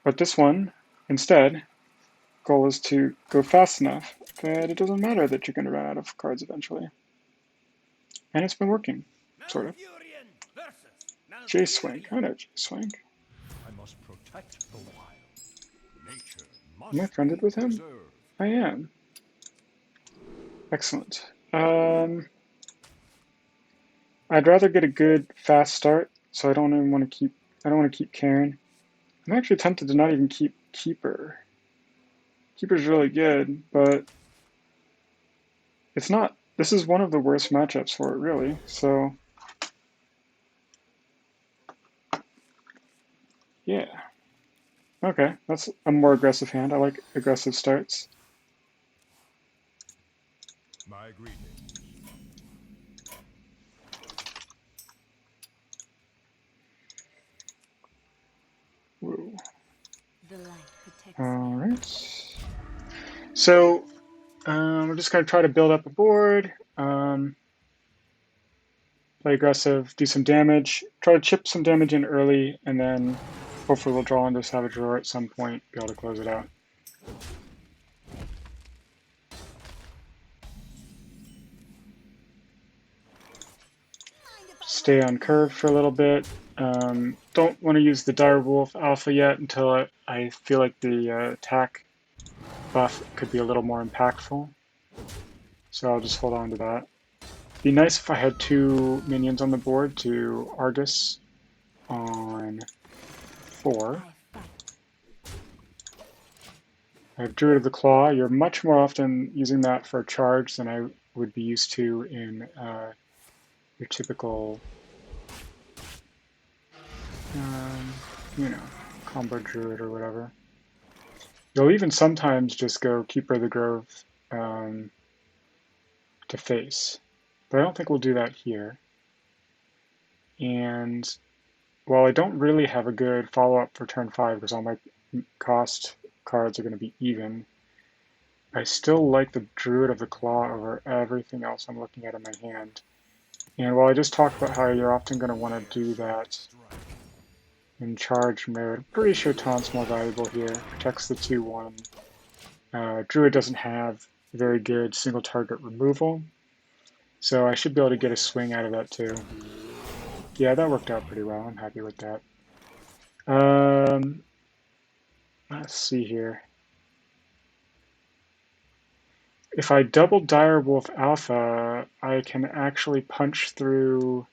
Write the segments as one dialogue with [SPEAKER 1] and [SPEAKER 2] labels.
[SPEAKER 1] But this one, instead, goal is to go fast enough that it doesn't matter that you're going to run out of cards eventually. And it's been working, sort of. Jeyswank, I know Jeyswank.
[SPEAKER 2] I must protect the wild. Nature must
[SPEAKER 1] Am I friended with him?
[SPEAKER 2] preserved.
[SPEAKER 1] I am. Excellent. I'd rather get a good fast start, so I don't even want to keep. I don't want to keep Karen. I'm actually tempted to not even keep Keeper. Keeper's really good, but it's not. This is one of the worst matchups for it, really. So yeah. Okay, that's a more aggressive hand. I like aggressive starts.
[SPEAKER 2] My greetings.
[SPEAKER 1] Whoa.
[SPEAKER 3] The light protects
[SPEAKER 1] All
[SPEAKER 3] me.
[SPEAKER 1] right. So we're just gonna try to build up a board. Play aggressive, do some damage, try to chip some damage in early, and then hopefully we'll draw into Savage Roar at some point, be able to close it out. Stay on curve for a little bit. Don't want to use the Direwolf Alpha yet until I feel like the attack buff could be a little more impactful. So I'll just hold on to that. Be nice if I had 2 minions on the board to Argus on 4. I have Druid of the Claw. You're much more often using that for a charge than I would be used to in your typical, you know, combo Druid or whatever. You'll even sometimes just go Keeper of the Grove to face, but I don't think we'll do that here. And while I don't really have a good follow-up for turn 5 because all my cost cards are going to be even, I still like the Druid of the Claw over everything else I'm looking at in my hand. And while I just talked about how you're often going to want to do that in charge mode, I'm pretty sure Taunt's more valuable here. Protects the 2-1. Druid doesn't have very good single target removal, so I should be able to get a swing out of that too. Yeah, that worked out pretty well. I'm happy with that. Let's see here. If I double Direwolf Alpha, I can actually punch through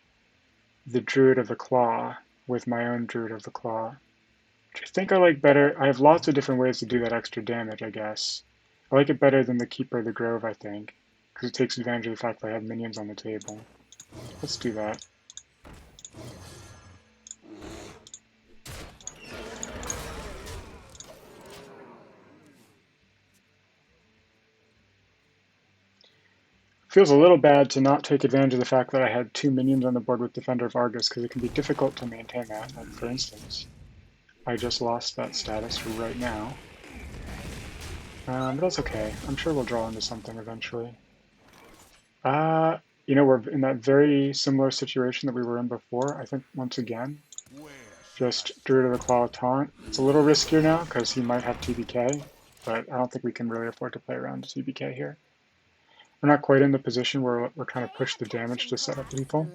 [SPEAKER 1] the Druid of the Claw with my own Druid of the Claw. Which I think I like better. I have lots of different ways to do that extra damage, I guess. I like it better than the Keeper of the Grove, I think, because it takes advantage of the fact that I have minions on the table. Let's do that. Feels a little bad to not take advantage of the fact that I had 2 minions on the board with Defender of Argus, because it can be difficult to maintain that. Like, for instance, I just lost that status right now. But that's okay. I'm sure we'll draw into something eventually. You know, we're in that very similar situation that we were in before. I think, once again, just Druid of the Claw Taunt. It's a little riskier now, because he might have TBK, but I don't think we can really afford to play around TBK here. We're not quite in the position where we're trying to push the damage to set up lethal.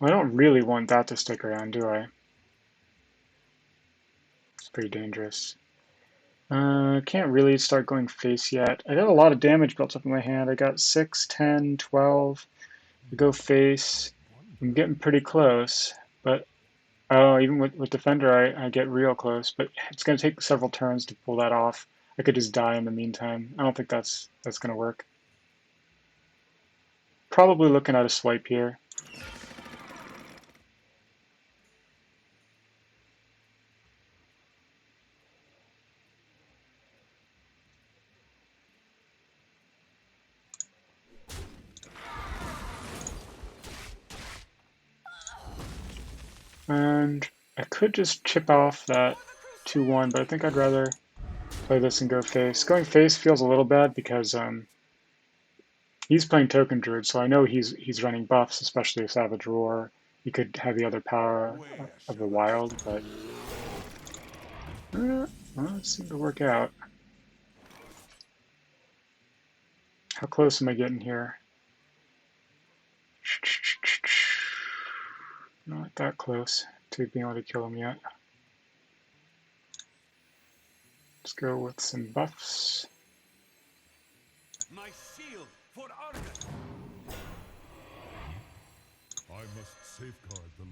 [SPEAKER 1] Well, I don't really want that to stick around, do I? It's pretty dangerous. Can't really start going face yet. I got a lot of damage built up in my hand. I got 6, 10, 12. I go face. I'm getting pretty close, but oh, even with Defender, I get real close. But it's going to take several turns to pull that off. I could just die in the meantime. I don't think that's going to work. Probably looking at a swipe here. And I could just chip off that 2-1, but I think I'd rather play this and go face. Going face feels a little bad because he's playing Token Druid, so I know he's running buffs, especially a Savage Roar. He could have the other power of the wild, but well, it seemed to work out. How close am I getting here? Not that close to being able to kill him yet. Let's go with some buffs.
[SPEAKER 2] My shield for Argon. I must safeguard the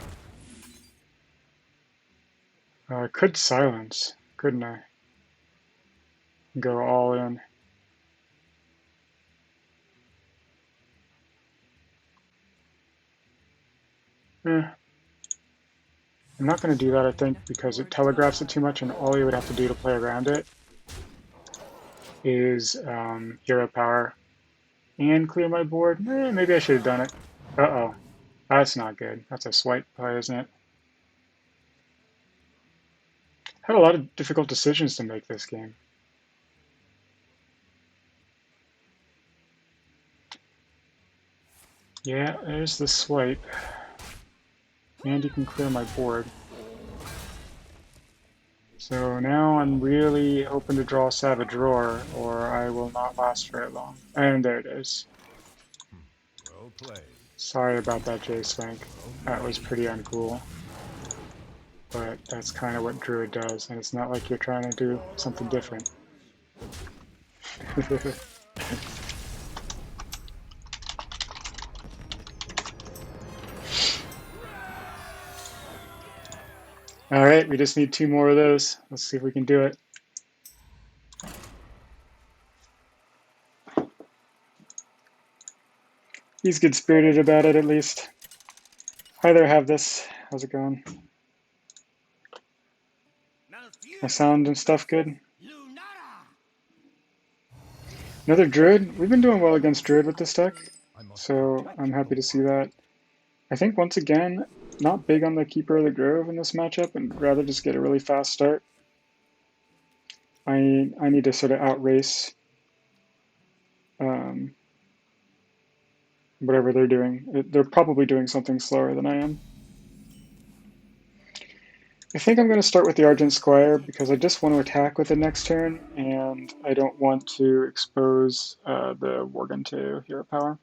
[SPEAKER 2] light.
[SPEAKER 1] I could silence, couldn't I? Go all in. I'm not going to do that, I think, because it telegraphs it too much, and all you would have to do to play around it is hero power and clear my board. Maybe I should have done it. Uh-oh. That's not good. That's a swipe play, isn't it? Had a lot of difficult decisions to make this game. Yeah, there's the swipe. And you can clear my board. So now I'm really hoping to draw Savage Roar, or I will not last very long. And there it is.
[SPEAKER 2] Well played.
[SPEAKER 1] Sorry about that, Jeyswank. That was pretty uncool. But that's kind of what Druid does, and it's not like you're trying to do something different. Alright, we just need 2 more of those. Let's see if we can do it. He's good-spirited about it, at least. Hi there, have this. How's it going? My sound and stuff good? Another Druid? We've been doing well against Druid with this deck, so I'm happy to see that. I think, once again, not big on the Keeper of the Grove in this matchup, and rather just get a really fast start. I need to sort of outrace whatever they're doing. They're probably doing something slower than I am. I think I'm going to start with the Argent Squire because I just want to attack with it next turn, and I don't want to expose the Worgen to hero power.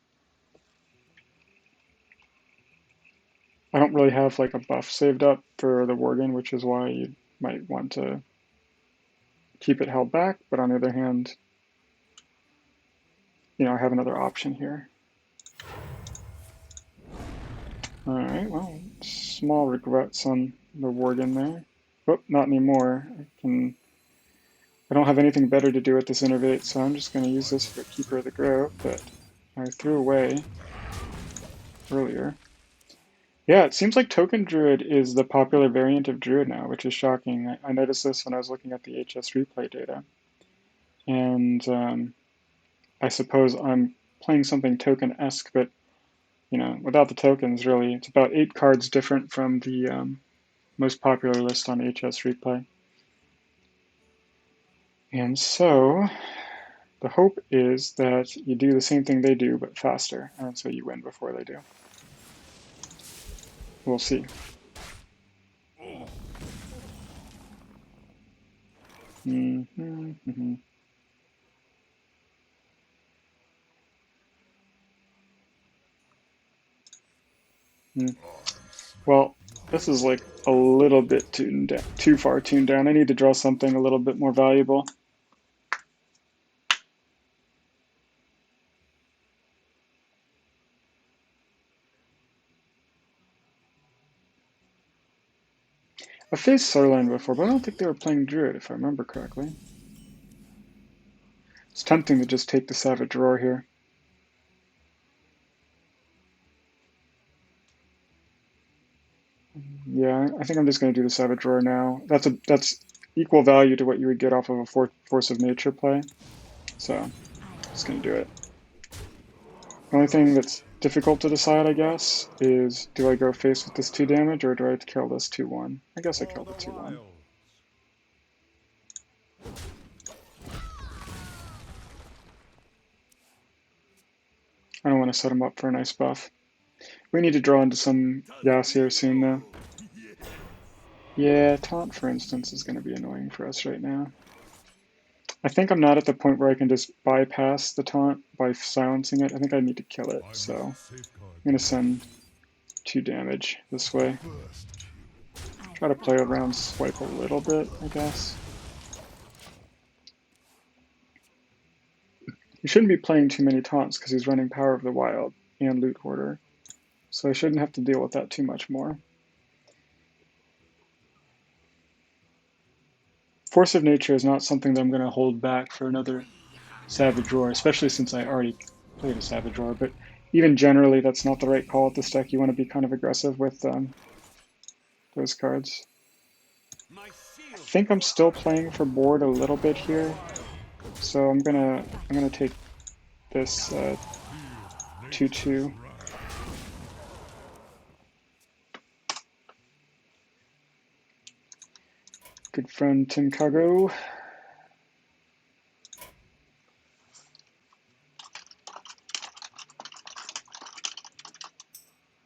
[SPEAKER 1] I don't really have like a buff saved up for the Worgen, which is why you might want to keep it held back, but on the other hand, you know, I have another option here. Alright, well, small regrets on the Worgen there. Oh, not anymore. I don't have anything better to do with this Innervate, so I'm just going to use this for Keeper of the Grove that I threw away earlier. Yeah, it seems like Token Druid is the popular variant of Druid now, which is shocking. I noticed this when I was looking at the HS replay data. And I suppose I'm playing something token-esque, but you know, without the tokens, really, it's about 8 cards different from the most popular list on HS replay. And so, the hope is that you do the same thing they do, but faster, and so you win before they do. We'll see. Well, this is like a little bit too far tuned down. I need to draw something a little bit more valuable. I've faced SirLoin before, but I don't think they were playing Druid, if I remember correctly. It's tempting to just take the Savage Roar here. Yeah, I think I'm just going to do the Savage Roar now. That's equal value to what you would get off of a Force of Nature play. So, I'm just going to do it. The only thing that's difficult to decide, I guess, is do I go face with this 2 damage or do I kill this 2-1? I guess I kill the 2-1. want to set him up for a nice buff. We need to draw into some gas here soon, though. Yeah, Taunt, for instance, is going to be annoying for us right now. I think I'm not at the point where I can just bypass the Taunt by silencing it. I think I need to kill it, so I'm going to send 2 damage this way. Try to play around swipe a little bit, I guess. He shouldn't be playing too many taunts because he's running Power of the Wild and Loot Hoarder, so I shouldn't have to deal with that too much more. Force of Nature is not something that I'm going to hold back for another Savage Roar, especially since I already played a Savage Roar, but even generally that's not the right call at this deck. You want to be kind of aggressive with those cards. I think I'm still playing for board a little bit here, so I'm gonna take this 2/2. Good friend Tim Kago.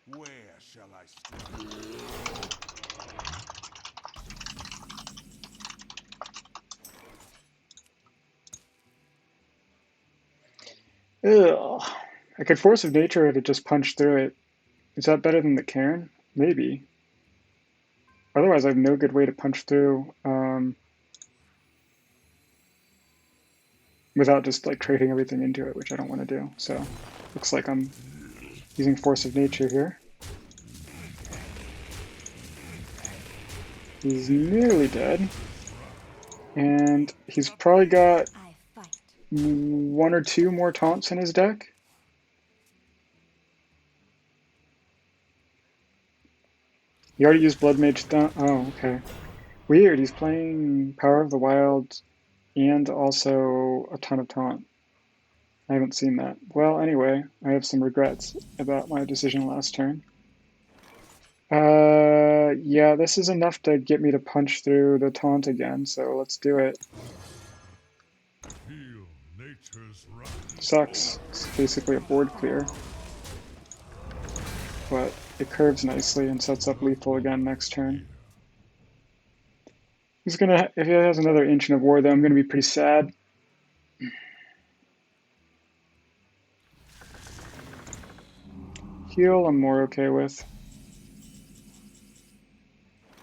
[SPEAKER 2] Where shall I start?
[SPEAKER 1] Ugh. I could Force of Nature to just punch through it. Is that better than the Cairn? Maybe. Otherwise, I have no good way to punch through without just like trading everything into it, which I don't want to do. So, looks like I'm using Force of Nature here. He's nearly dead, and he's probably got 1 or 2 more taunts in his deck. He already used Blood Mage. Oh, okay. Weird. He's playing Power of the Wild and also a ton of taunt. I haven't seen that. Well, anyway, I have some regrets about my decision last turn. Yeah, this is enough to get me to punch through the taunt again, so let's do it. Sucks. It's basically a board clear. But it curves nicely and sets up lethal again next turn. He's gonna, if he has another Ancient of War, though, I'm gonna be pretty sad. Heal, I'm more okay with.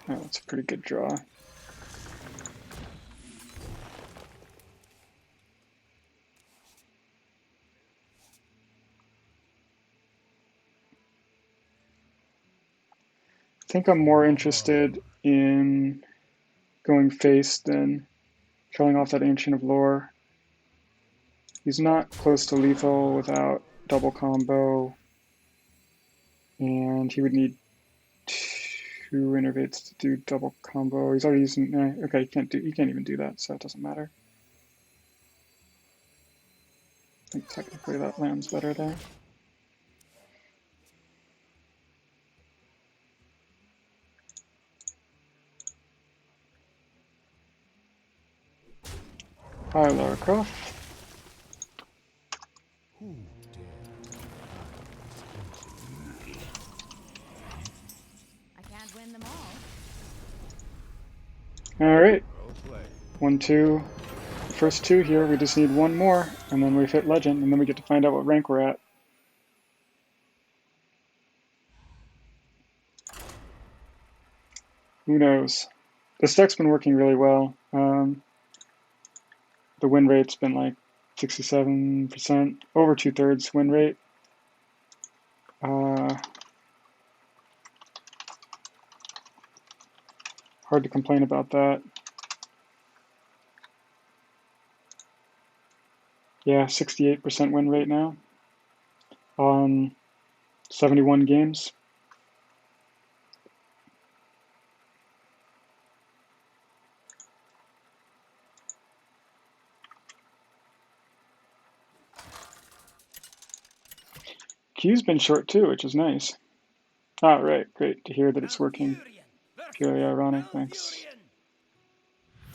[SPEAKER 1] Oh, that's a pretty good draw. I think I'm more interested in going face than killing off that Ancient of Lore. He's not close to lethal without double combo, and he would need 2 innervates to do double combo. He's already using. Okay, you can't even do that, so it doesn't matter. I think technically that lands better there. Hi, Lara Croft.
[SPEAKER 3] I can't win them all.
[SPEAKER 1] All right, 1, 2. The first 2 here. We just need 1 more, and then we've hit Legend, and then we get to find out what rank we're at. Who knows? This deck's been working really well. The win rate's been like 67%, over 2/3 win rate. Hard to complain about that. Yeah, 68% win rate now on 71 games. Q's been short too, which is nice. Ah, right, great to hear that it's working. Purely ironic, thanks.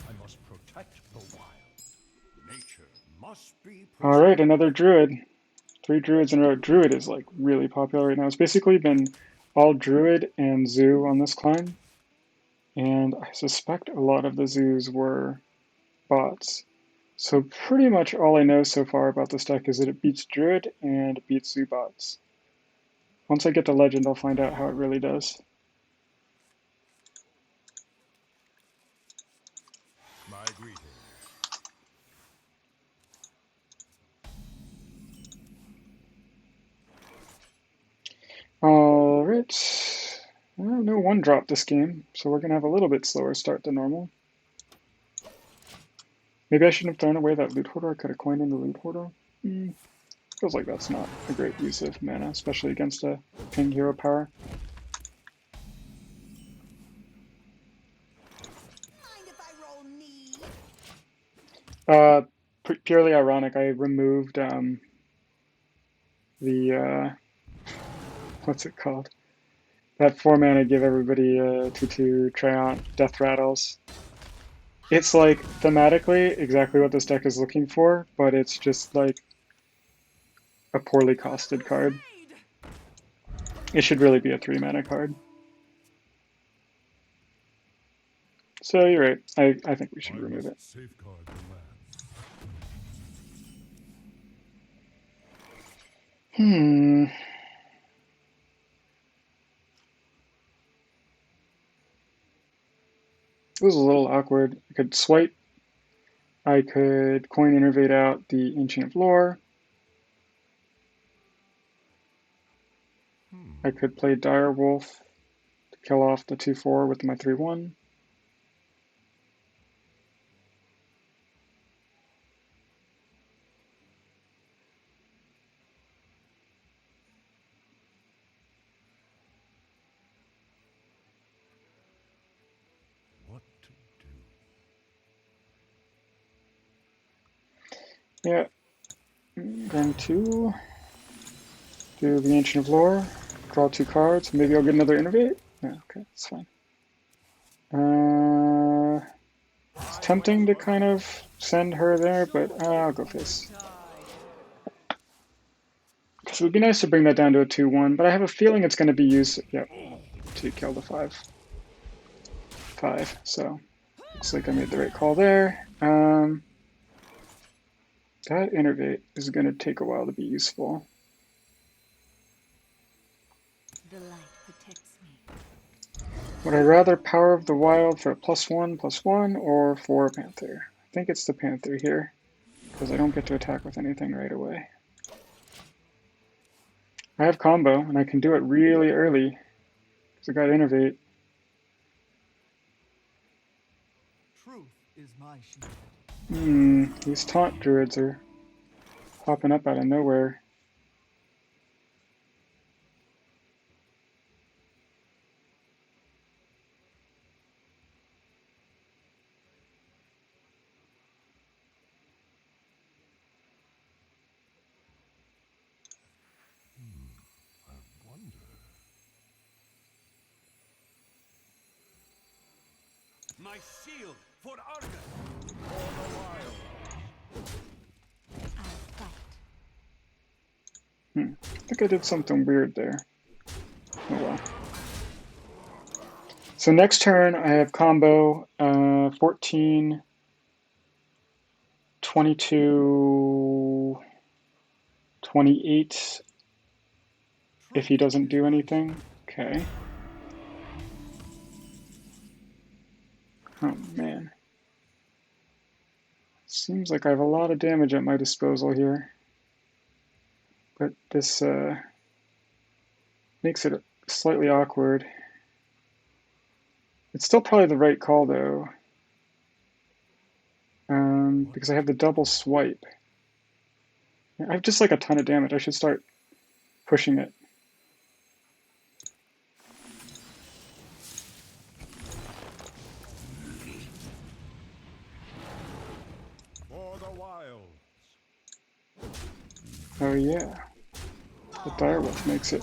[SPEAKER 2] I must protect the wild. Nature must be
[SPEAKER 1] All right, another Druid. 3 Druids in a row. Druid is like really popular right now. It's basically been all Druid and Zoo on this climb. And I suspect a lot of the Zoos were bots. So pretty much all I know so far about this deck is that it beats Druid and it beats Zoo bots. Once I get to Legend, I'll find out how it really does.
[SPEAKER 2] My greetings.
[SPEAKER 1] Alright. No one drop this game, so we're going to have a little bit slower start than normal. Maybe I shouldn't have thrown away that loot hoarder. I could have coined in the loot hoarder. Feels like that's not a great use of mana, especially against a ping hero power. Purely ironic, I removed the what's it called? That 4 mana give everybody 2/2 Taunt Death Rattles. It's like thematically exactly what this deck is looking for, but it's just like a poorly costed card. It should really be a 3 mana card. So you're right. I think we should remove it.
[SPEAKER 2] Safeguard the land.
[SPEAKER 1] It was a little awkward. I could swipe. I could coin innervate out the Ancient of Lore. I could play Dire Wolf to kill off the 2/4 with my 3/1.
[SPEAKER 2] What to do?
[SPEAKER 1] Yeah. I'm going to do the Ancient of Lore, draw 2 cards. Maybe I'll get another innervate. Yeah, okay, that's fine. It's tempting to kind of send her there, but I'll go face. Because it would be nice to bring that down to a 2/1, but I have a feeling it's going to be used, yep, to kill the 5. So looks like I made the right call there. That innervate is going to take a while to be useful.
[SPEAKER 3] The light protects me.
[SPEAKER 1] Would I rather Power of the Wild for a +1/+1 or for a Panther? I think it's the Panther here, because I don't get to attack with anything right away. I have combo, and I can do it really early, because I got innervate.
[SPEAKER 4] Truth is my shield.
[SPEAKER 1] These Taunt Druids are popping up out of nowhere.
[SPEAKER 2] I wonder. My shield for Argus. For the wild.
[SPEAKER 3] I'll fight.
[SPEAKER 1] I think I did something weird there. Oh well. So next turn I have combo 14, 22, 28 if he doesn't do anything. Okay. Oh man. Seems like I have a lot of damage at my disposal here. But this makes it slightly awkward. It's still probably the right call though. Because I have the double swipe. I have just like a ton of damage. I should start pushing it.
[SPEAKER 2] For the wilds.
[SPEAKER 1] Oh yeah. The direwolf makes it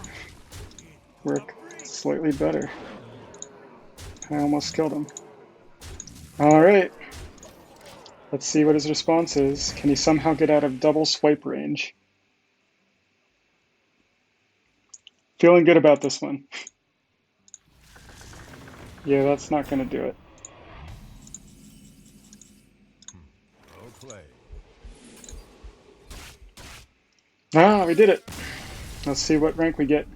[SPEAKER 1] work slightly better. I almost killed him. Alright. Let's see what his response is. Can he somehow get out of double swipe range? Feeling good about this one. Yeah, that's not gonna do it.
[SPEAKER 2] Well played.
[SPEAKER 1] Ah, we did it. Let's see what rank we get.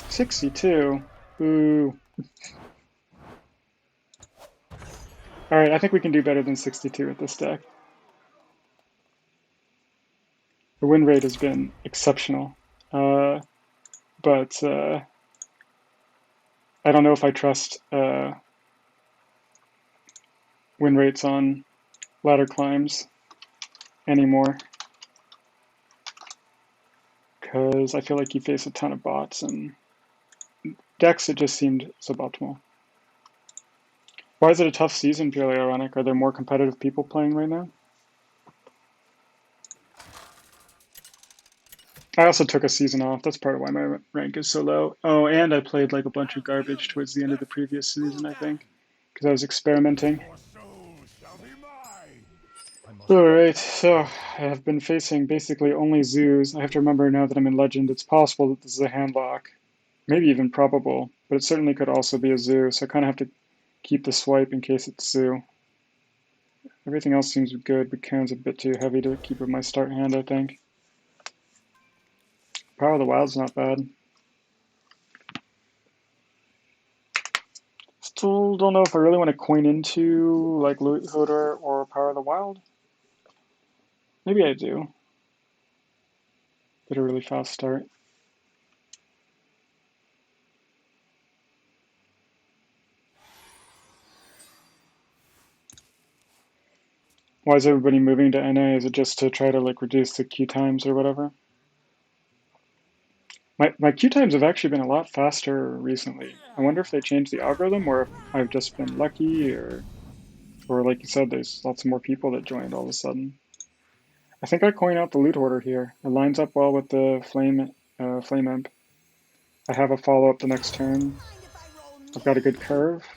[SPEAKER 1] 62. Ooh. Alright, I think we can do better than 62 with this deck. The win rate has been exceptional. But I don't know if I trust win rates on ladder climbs anymore. Because I feel like you face a ton of bots and decks, it just seemed suboptimal. Why is it a tough season, purely ironic? Are there more competitive people playing right now? I also took a season off. That's part of why my rank is so low. Oh, and I played like a bunch of garbage towards the end of the previous season, I think. Because I was experimenting.
[SPEAKER 2] Your soul shall be mine. I must
[SPEAKER 1] Alright, so I have been facing basically only zoos. I have to remember now that I'm in Legend, it's possible that this is a handlock. Maybe even probable, but it certainly could also be a zoo, so I kind of have to keep the swipe in case it's zoo. Everything else seems good, but Karen's a bit too heavy to keep with my start hand, I think. Power of the Wild's not bad. Still don't know if I really want to coin into like Loot Hodor or Power of the Wild. Maybe I do. Get a really fast start. Why is everybody moving to NA? Is it just to try to like reduce the queue times or whatever? My queue times have actually been a lot faster recently. I wonder if they changed the algorithm or if I've just been lucky or like you said, there's lots more people that joined all of a sudden. I think I coin out the loot order here. It lines up well with the flame imp. I have a follow-up the next turn. I've got a good curve.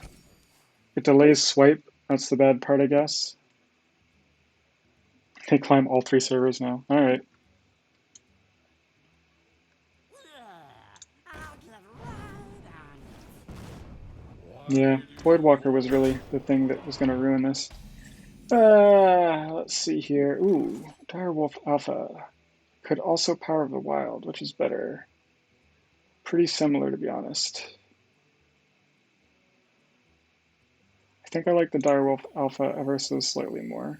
[SPEAKER 1] It delays swipe. That's the bad part, I guess. They climb all 3 servers now. Alright. Yeah, Voidwalker was really the thing that was going to ruin this. Let's see here. Ooh, Direwolf Alpha. Could also Power of the Wild, which is better. Pretty similar, to be honest. I think I like the Direwolf Alpha ever so slightly more.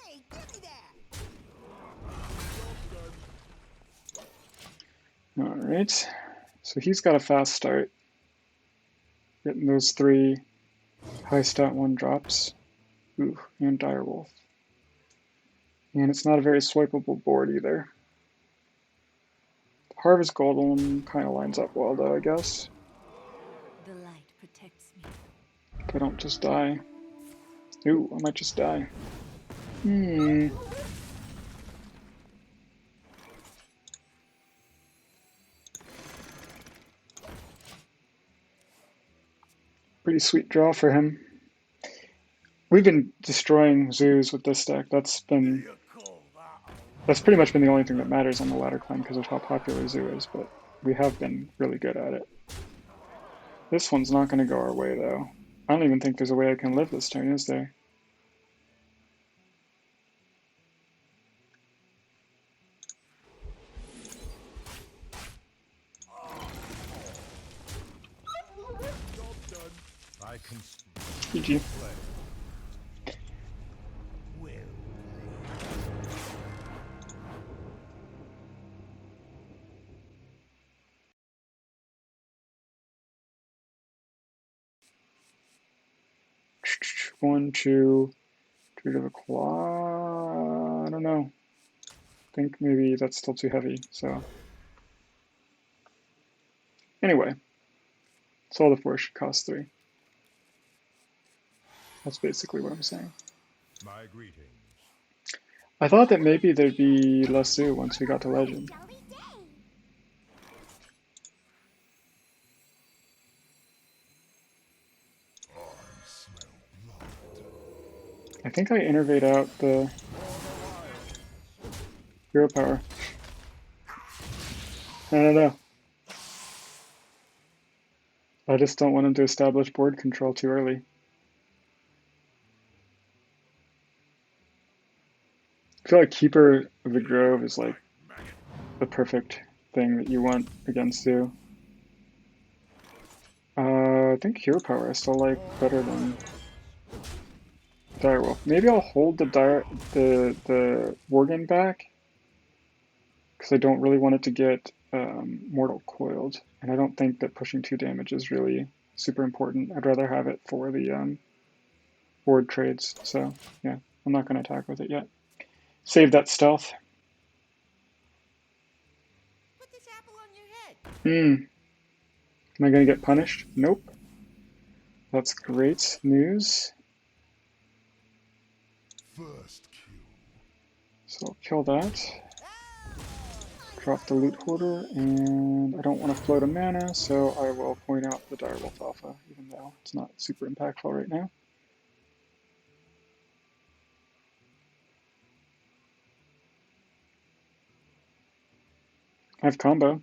[SPEAKER 4] Hey, give me that.
[SPEAKER 1] Alright. So he's got a fast start. Getting those 3 high stat 1 drops. Ooh, and Direwolf. And it's not a very swipeable board either. Harvest Golem kind of lines up well though, I guess.
[SPEAKER 3] The light protects me.
[SPEAKER 1] If I don't just die. Ooh, I might just die. Pretty sweet draw for him. We've been destroying zoos with this deck. That's pretty much been the only thing that matters on the ladder climb because of how popular zoo is, but we have been really good at it. This one's not going to go our way though. I don't even think there's a way I can live this turn, is there?
[SPEAKER 2] I can
[SPEAKER 1] GG. One, two, Druid of a Claw. I don't know. I think maybe that's still too heavy, so. Anyway, Soul of Force should cost 3. That's basically what I'm saying.
[SPEAKER 2] My greetings.
[SPEAKER 1] I thought that maybe there'd be less zoo once we got to Legend. I think I innervate out the hero power. I don't know. I just don't want him to establish board control too early. I feel like Keeper of the Grove is like the perfect thing that you want against Zoo. I think Hero Power I still like better than Direwolf. Maybe I'll hold the Worgen back because I don't really want it to get Mortal Coiled, and I don't think that pushing 2 damage is really super important. I'd rather have it for the board trades. So yeah, I'm not going to attack with it yet. Save that stealth.
[SPEAKER 3] Put this apple on your head.
[SPEAKER 1] Am I going to get punished? Nope. That's great news.
[SPEAKER 2] First kill.
[SPEAKER 1] So I'll kill that. Drop the Loot Hoarder, and I don't want to float a mana, so I will point out the Direwolf Alpha, even though it's not super impactful right now. I have combo.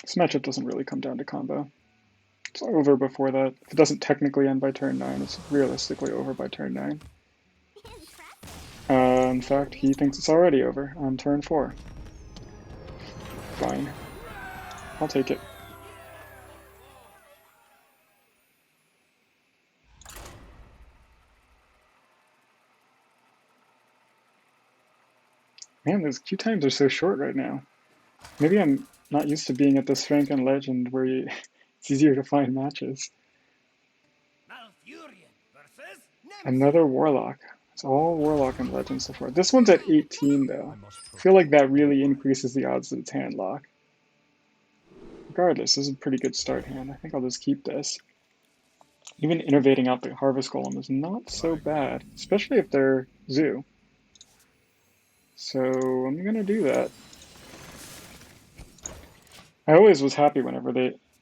[SPEAKER 1] This matchup doesn't really come down to combo. It's over before that. If it doesn't technically end by turn 9, it's realistically over by turn 9. In fact, he thinks it's already over on turn 4. Fine. I'll take it. Man, those queue times are so short right now. Maybe I'm not used to being at this rank on Legend where it's easier to find matches. Another Warlock. It's all Warlock and Legend so far. This one's at 18 though. I feel like that really increases the odds that it's Handlock. Regardless, this is a pretty good start hand. I think I'll just keep this. Even innovating out the Harvest Golem is not so bad, especially if they're Zoo. So I'm gonna do that. I always was happy whenever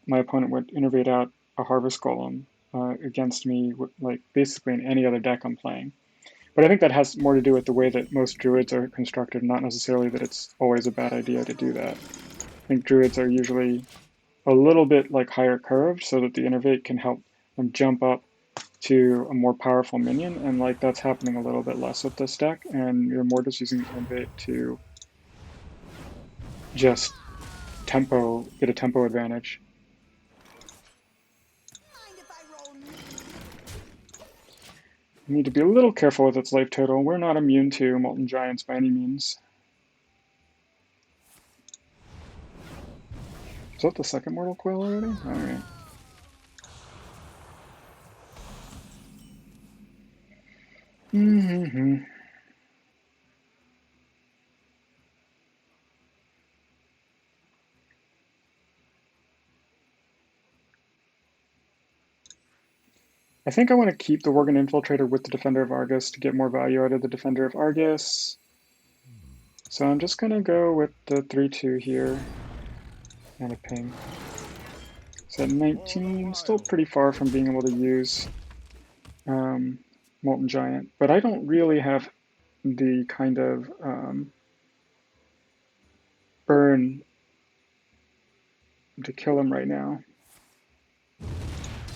[SPEAKER 1] my opponent would innovate out a Harvest Golem against me, like basically in any other deck I'm playing. But I think that has more to do with the way that most Druids are constructed, not necessarily that it's always a bad idea to do that. I think Druids are usually a little bit like higher curved so that the innervate can help them jump up to a more powerful minion, and like that's happening a little bit less with this deck, and you're more just using the innervate to just get a tempo advantage. You need to be a little careful with its life total. We're not immune to Molten Giants by any means. Is that the second Mortal Coil already? Alright. I think I want to keep the Worgen Infiltrator with the Defender of Argus to get more value out of the Defender of Argus. So I'm just going to go with the 3-2 here and a ping. So at 19, still pretty far from being able to use Molten Giant, but I don't really have the kind of burn to kill him right now.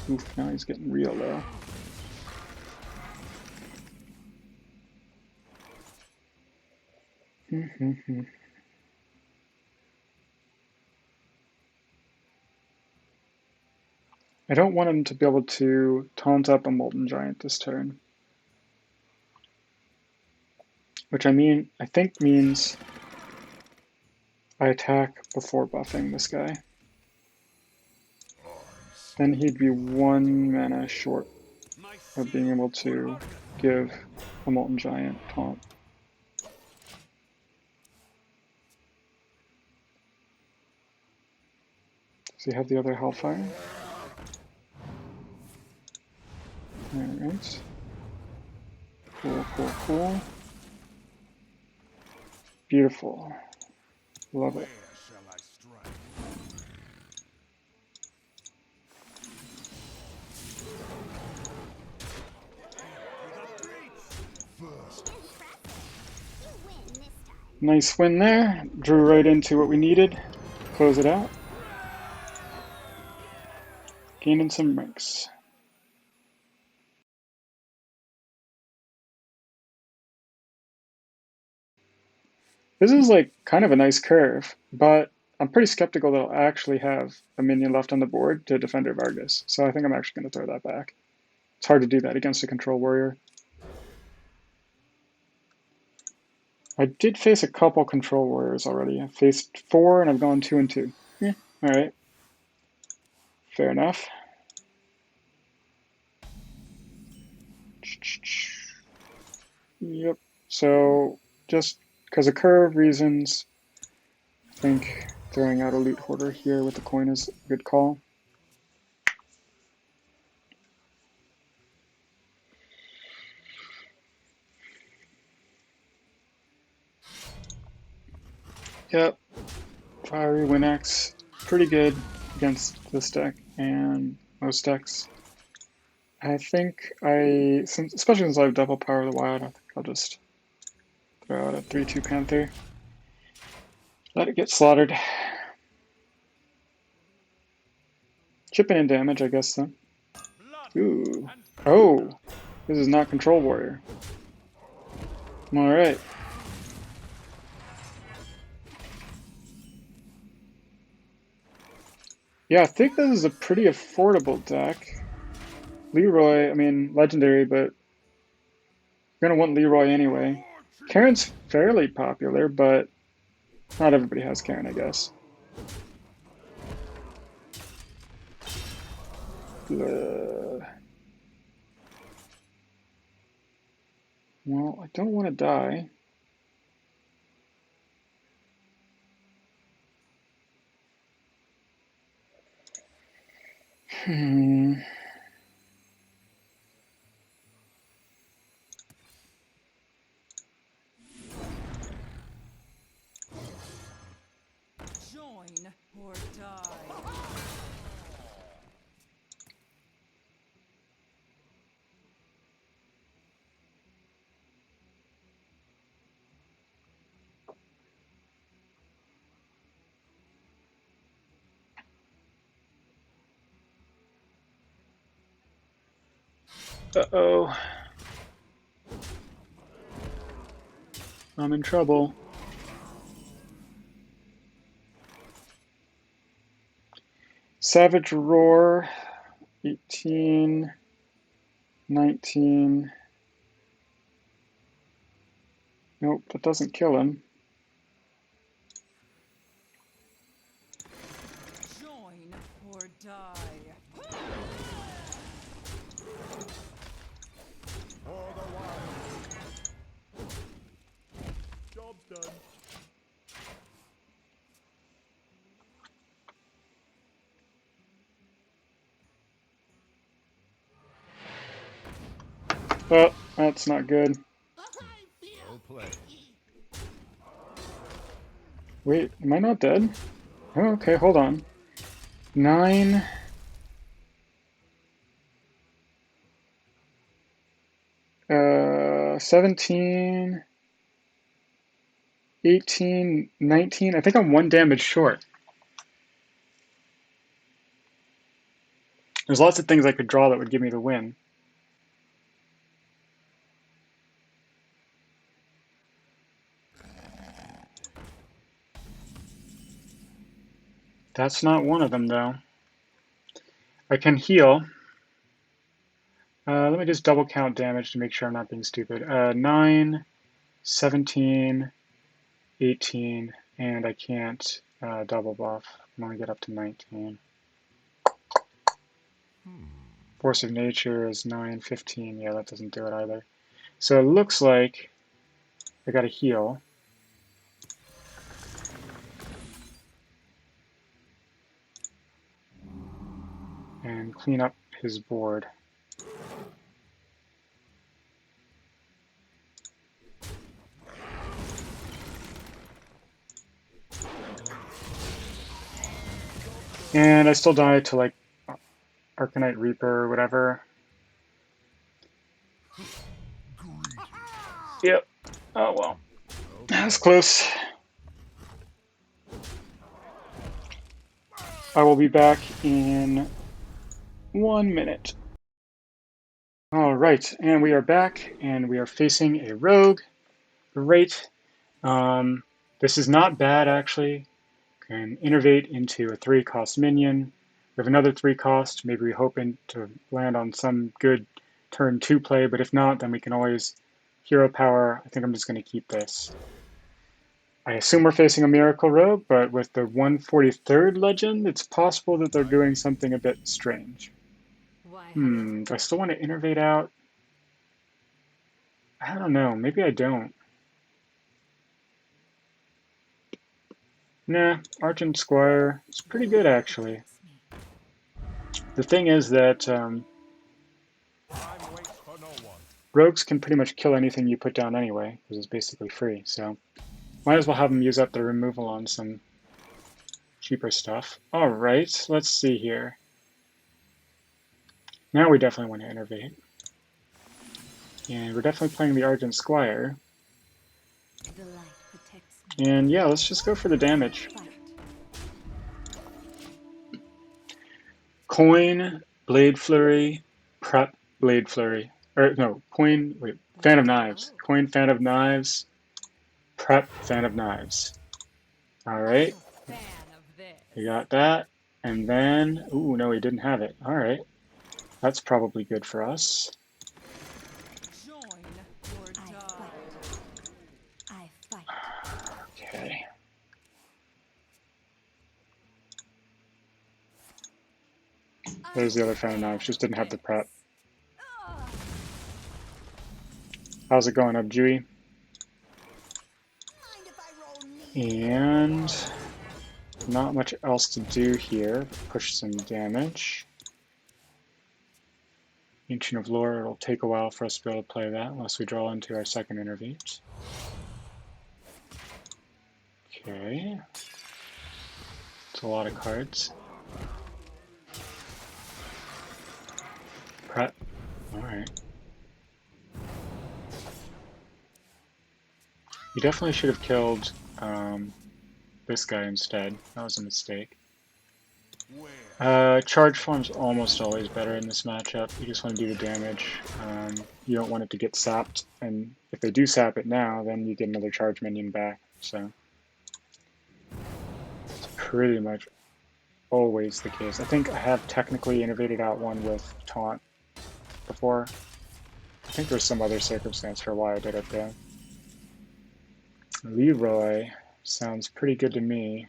[SPEAKER 1] Oof, now he's getting real low. I don't want him to be able to taunt up a Molten Giant this turn. Which I think means I attack before buffing this guy. Then he'd be 1 mana short of being able to give a Molten Giant taunt. Does he have the other Hellfire? Alright. Cool. Beautiful. Love it. Nice win there. Drew right into what we needed. Close it out. Gaining some ranks. This is like kind of a nice curve, but I'm pretty skeptical that I'll actually have a minion left on the board to defend Vargas, so I think I'm actually going to throw that back. It's hard to do that against a control warrior. I did face a couple control warriors already. I faced 4 and I've gone 2 and 2. Yeah, alright. Fair enough. Yep. So just because of curve reasons, I think throwing out a loot hoarder here with the coin is a good call. Yep. Fiery Winx, pretty good against this deck and most decks. I think especially since I have double power of the wild, I think I'll just throw out a 3/2 Panther. Let it get slaughtered. Chipping in damage, I guess, then. Ooh. Oh! This is not Control Warrior. Alright. Yeah, I think this is a pretty affordable deck. Leroy, I mean, legendary, but you're gonna want Leroy anyway. Karen's fairly popular, but not everybody has Karen, I guess. Well, I don't want to die.
[SPEAKER 3] Join or die.
[SPEAKER 1] Uh-oh. I'm in trouble. Savage Roar, 18, 19. Nope, that doesn't kill him.
[SPEAKER 3] Join or die.
[SPEAKER 2] For the wild. Job's done.
[SPEAKER 1] Oh, that's not good.
[SPEAKER 2] Well played.
[SPEAKER 1] Wait, am I not dead? Oh, okay, hold on. 9. 17. 18, 19. I think I'm 1 damage short. There's lots of things I could draw that would give me the win. That's not one of them, though. I can heal. Let me just double count damage to make sure I'm not being stupid. 9, 17, 18, and I can't double buff. I'm only get up to 19. Force of Nature is 9, 15. Yeah, that doesn't do it either. So it looks like I gotta heal. And clean up his board. And I still die to like Arcanite Reaper or whatever. Yep. Oh well. That was close. I will be back in 1 minute. All right, and we are back, and we are facing a rogue. Great. This is not bad, actually. Can innervate into a 3-cost minion. We have another 3-cost. Maybe we're hoping to land on some good turn 2 play, but if not, then we can always hero power. I think I'm just going to keep this. I assume we're facing a Miracle Rogue, but with the 143rd legend, it's possible that they're doing something a bit strange. Do I still want to innervate out? I don't know. Maybe I don't. Nah, Argent Squire is pretty good, actually. The thing is that rogues can pretty much kill anything you put down anyway, because it's basically free, so might as well have them use up the removal on some cheaper stuff. Alright, let's see here. Now we definitely want to innervate. And we're definitely playing the Argent Squire. And yeah, let's just go for the damage. Coin, Blade Flurry, Prep, Blade Flurry. Or no, Coin, wait, Fan of Knives. Coin, Fan of Knives, Prep, Fan of Knives. Alright. We got that. And then, ooh, no, he didn't have it. Alright. That's probably good for us. Okay. There's the other Fan of Knives, just didn't have the prep. How's it going up, Dewey? And not much else to do here. Push some damage. Ancient of Lore, it'll take a while for us to be able to play that unless we draw into our second innervate. Okay. It's a lot of cards. Prep. Alright. You definitely should have killed this guy instead. That was a mistake. Charge form's almost always better in this matchup. You just want to do the damage. You don't want it to get sapped, and if they do sap it now, then you get another charge minion back. So it's pretty much always the case. I think I have technically innovated out one with Taunt before. I think there's some other circumstance for why I did it though. Leroy sounds pretty good to me.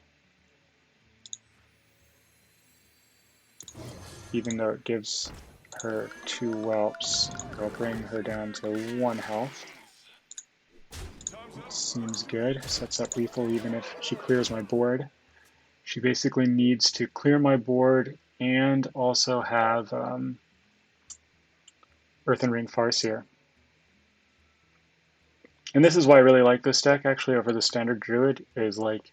[SPEAKER 1] Even though it gives her 2 whelps, I'll bring her down to 1 health. Seems good. Sets up lethal even if she clears my board. She basically needs to clear my board and also have Earthen Ring Farseer. And this is why I really like this deck actually over the standard Druid, is like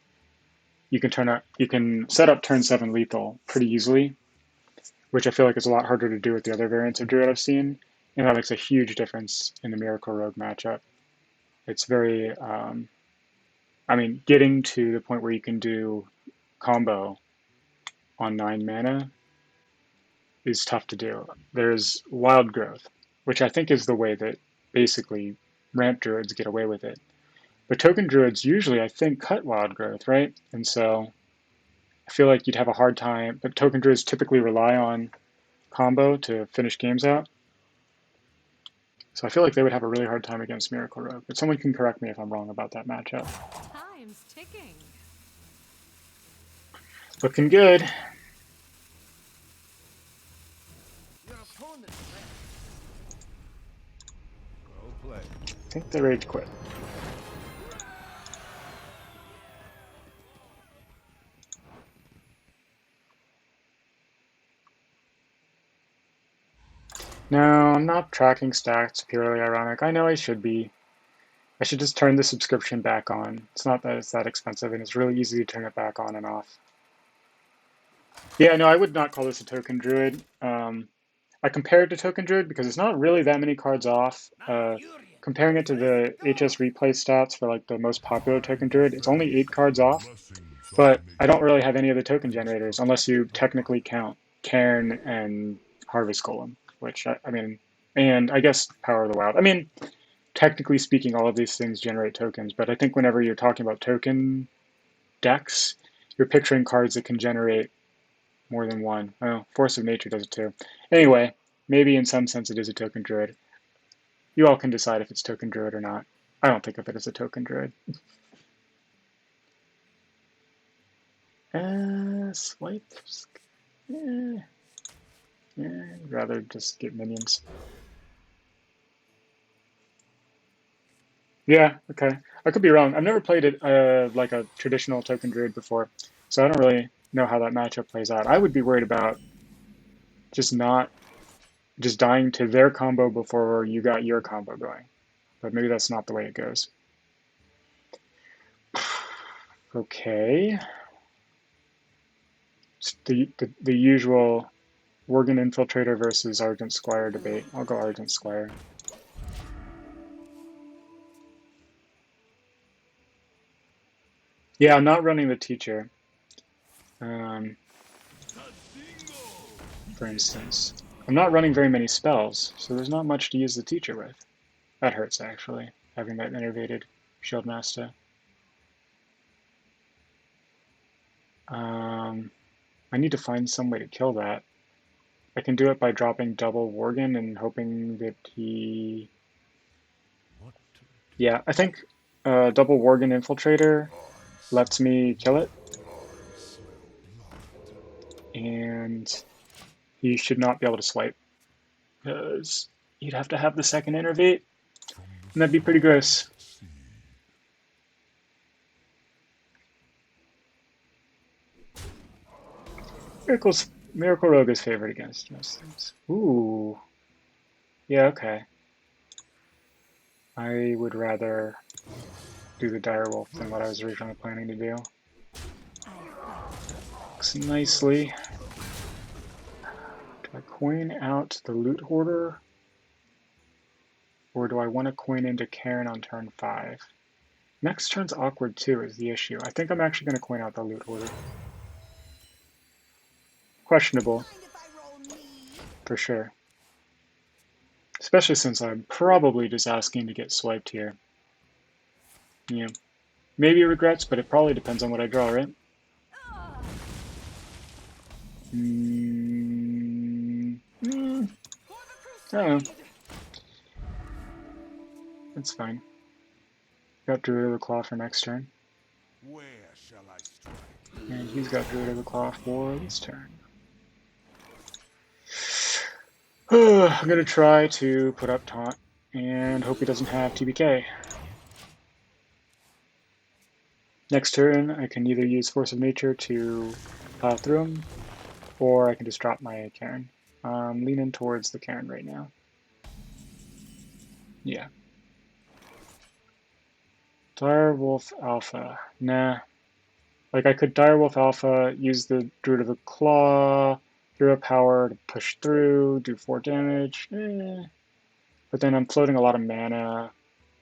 [SPEAKER 1] you can set up turn 7 lethal pretty easily, which I feel like is a lot harder to do with the other variants of Druid I've seen, and that makes a huge difference in the Miracle Rogue matchup. It's very, I mean, getting to the point where you can do combo on 9 mana is tough to do. There's Wild Growth, which I think is the way that basically ramp druids get away with it. But token druids usually, I think, cut Wild Growth, right? And so I feel like you'd have a hard time, but token druids typically rely on combo to finish games out. So I feel like they would have a really hard time against Miracle Rogue. But someone can correct me if I'm wrong about that matchup.
[SPEAKER 3] Time's ticking.
[SPEAKER 1] Looking good. I think they rage quit. No, I'm not tracking stats, purely ironic. I know I should be. I should just turn the subscription back on. It's not that it's that expensive, and it's really easy to turn it back on and off. Yeah, no, I would not call this a token druid. I compared it to token druid because it's not really that many cards off. comparing it to the HS replay stats for like the most popular token druid, it's only 8 cards off, but I don't really have any of the token generators unless you technically count Cairn and Harvest Golem, which I mean, and I guess Power of the Wild. I mean, technically speaking, all of these things generate tokens, but I think whenever you're talking about token decks, you're picturing cards that can generate more than one. Oh, Force of Nature does it too. Anyway, maybe in some sense it is a token druid. You all can decide if it's token druid or not. I don't think of it as a token druid. Swipes. I'd rather just get minions. Yeah, okay. I could be wrong. I've never played it like a traditional token druid before, so I don't really know how that matchup plays out. I would be worried about just dying to their combo before you got your combo going. But maybe that's not the way it goes. Okay. It's the usual Worgen Infiltrator versus Argent Squire debate. I'll go Argent Squire. Yeah, I'm not running the teacher. For instance. I'm not running very many spells, so there's not much to use the teacher with. That hurts, actually, having that innervated Shieldmaster. I need to find some way to kill that. I can do it by dropping double Worgen and hoping that he... Yeah, I think double Worgen Infiltrator lets me kill it. And he should not be able to swipe, because you'd have to have the second innervate, and that'd be pretty gross. Miracle Rogue is favored against most things. Ooh. Yeah, okay. I would rather do the Direwolf than what I was originally planning to do. Looks nicely. Do I coin out the Loot Hoarder? Or do I want to coin into Cairn on turn 5? Next turn's awkward too is the issue. I think I'm actually going to coin out the Loot Hoarder. Questionable. For sure. Especially since I'm probably just asking to get swiped here. Yeah. Maybe regrets, but it probably depends on what I draw, right? I don't know. That's fine. Got Druid of the Claw for next turn.
[SPEAKER 2] Where shall I strike?
[SPEAKER 1] And he's got Druid of the Claw for this turn. I'm going to try to put up Taunt and hope he doesn't have TBK. Next turn, I can either use Force of Nature to plow through him, or I can just drop my Cairn. I'm leaning towards the Cairn right now. Yeah. Direwolf Alpha. Nah. Like, I could Direwolf Alpha, use the Druid of the Claw, Hero Power to push through, do 4 damage. But then I'm floating a lot of mana.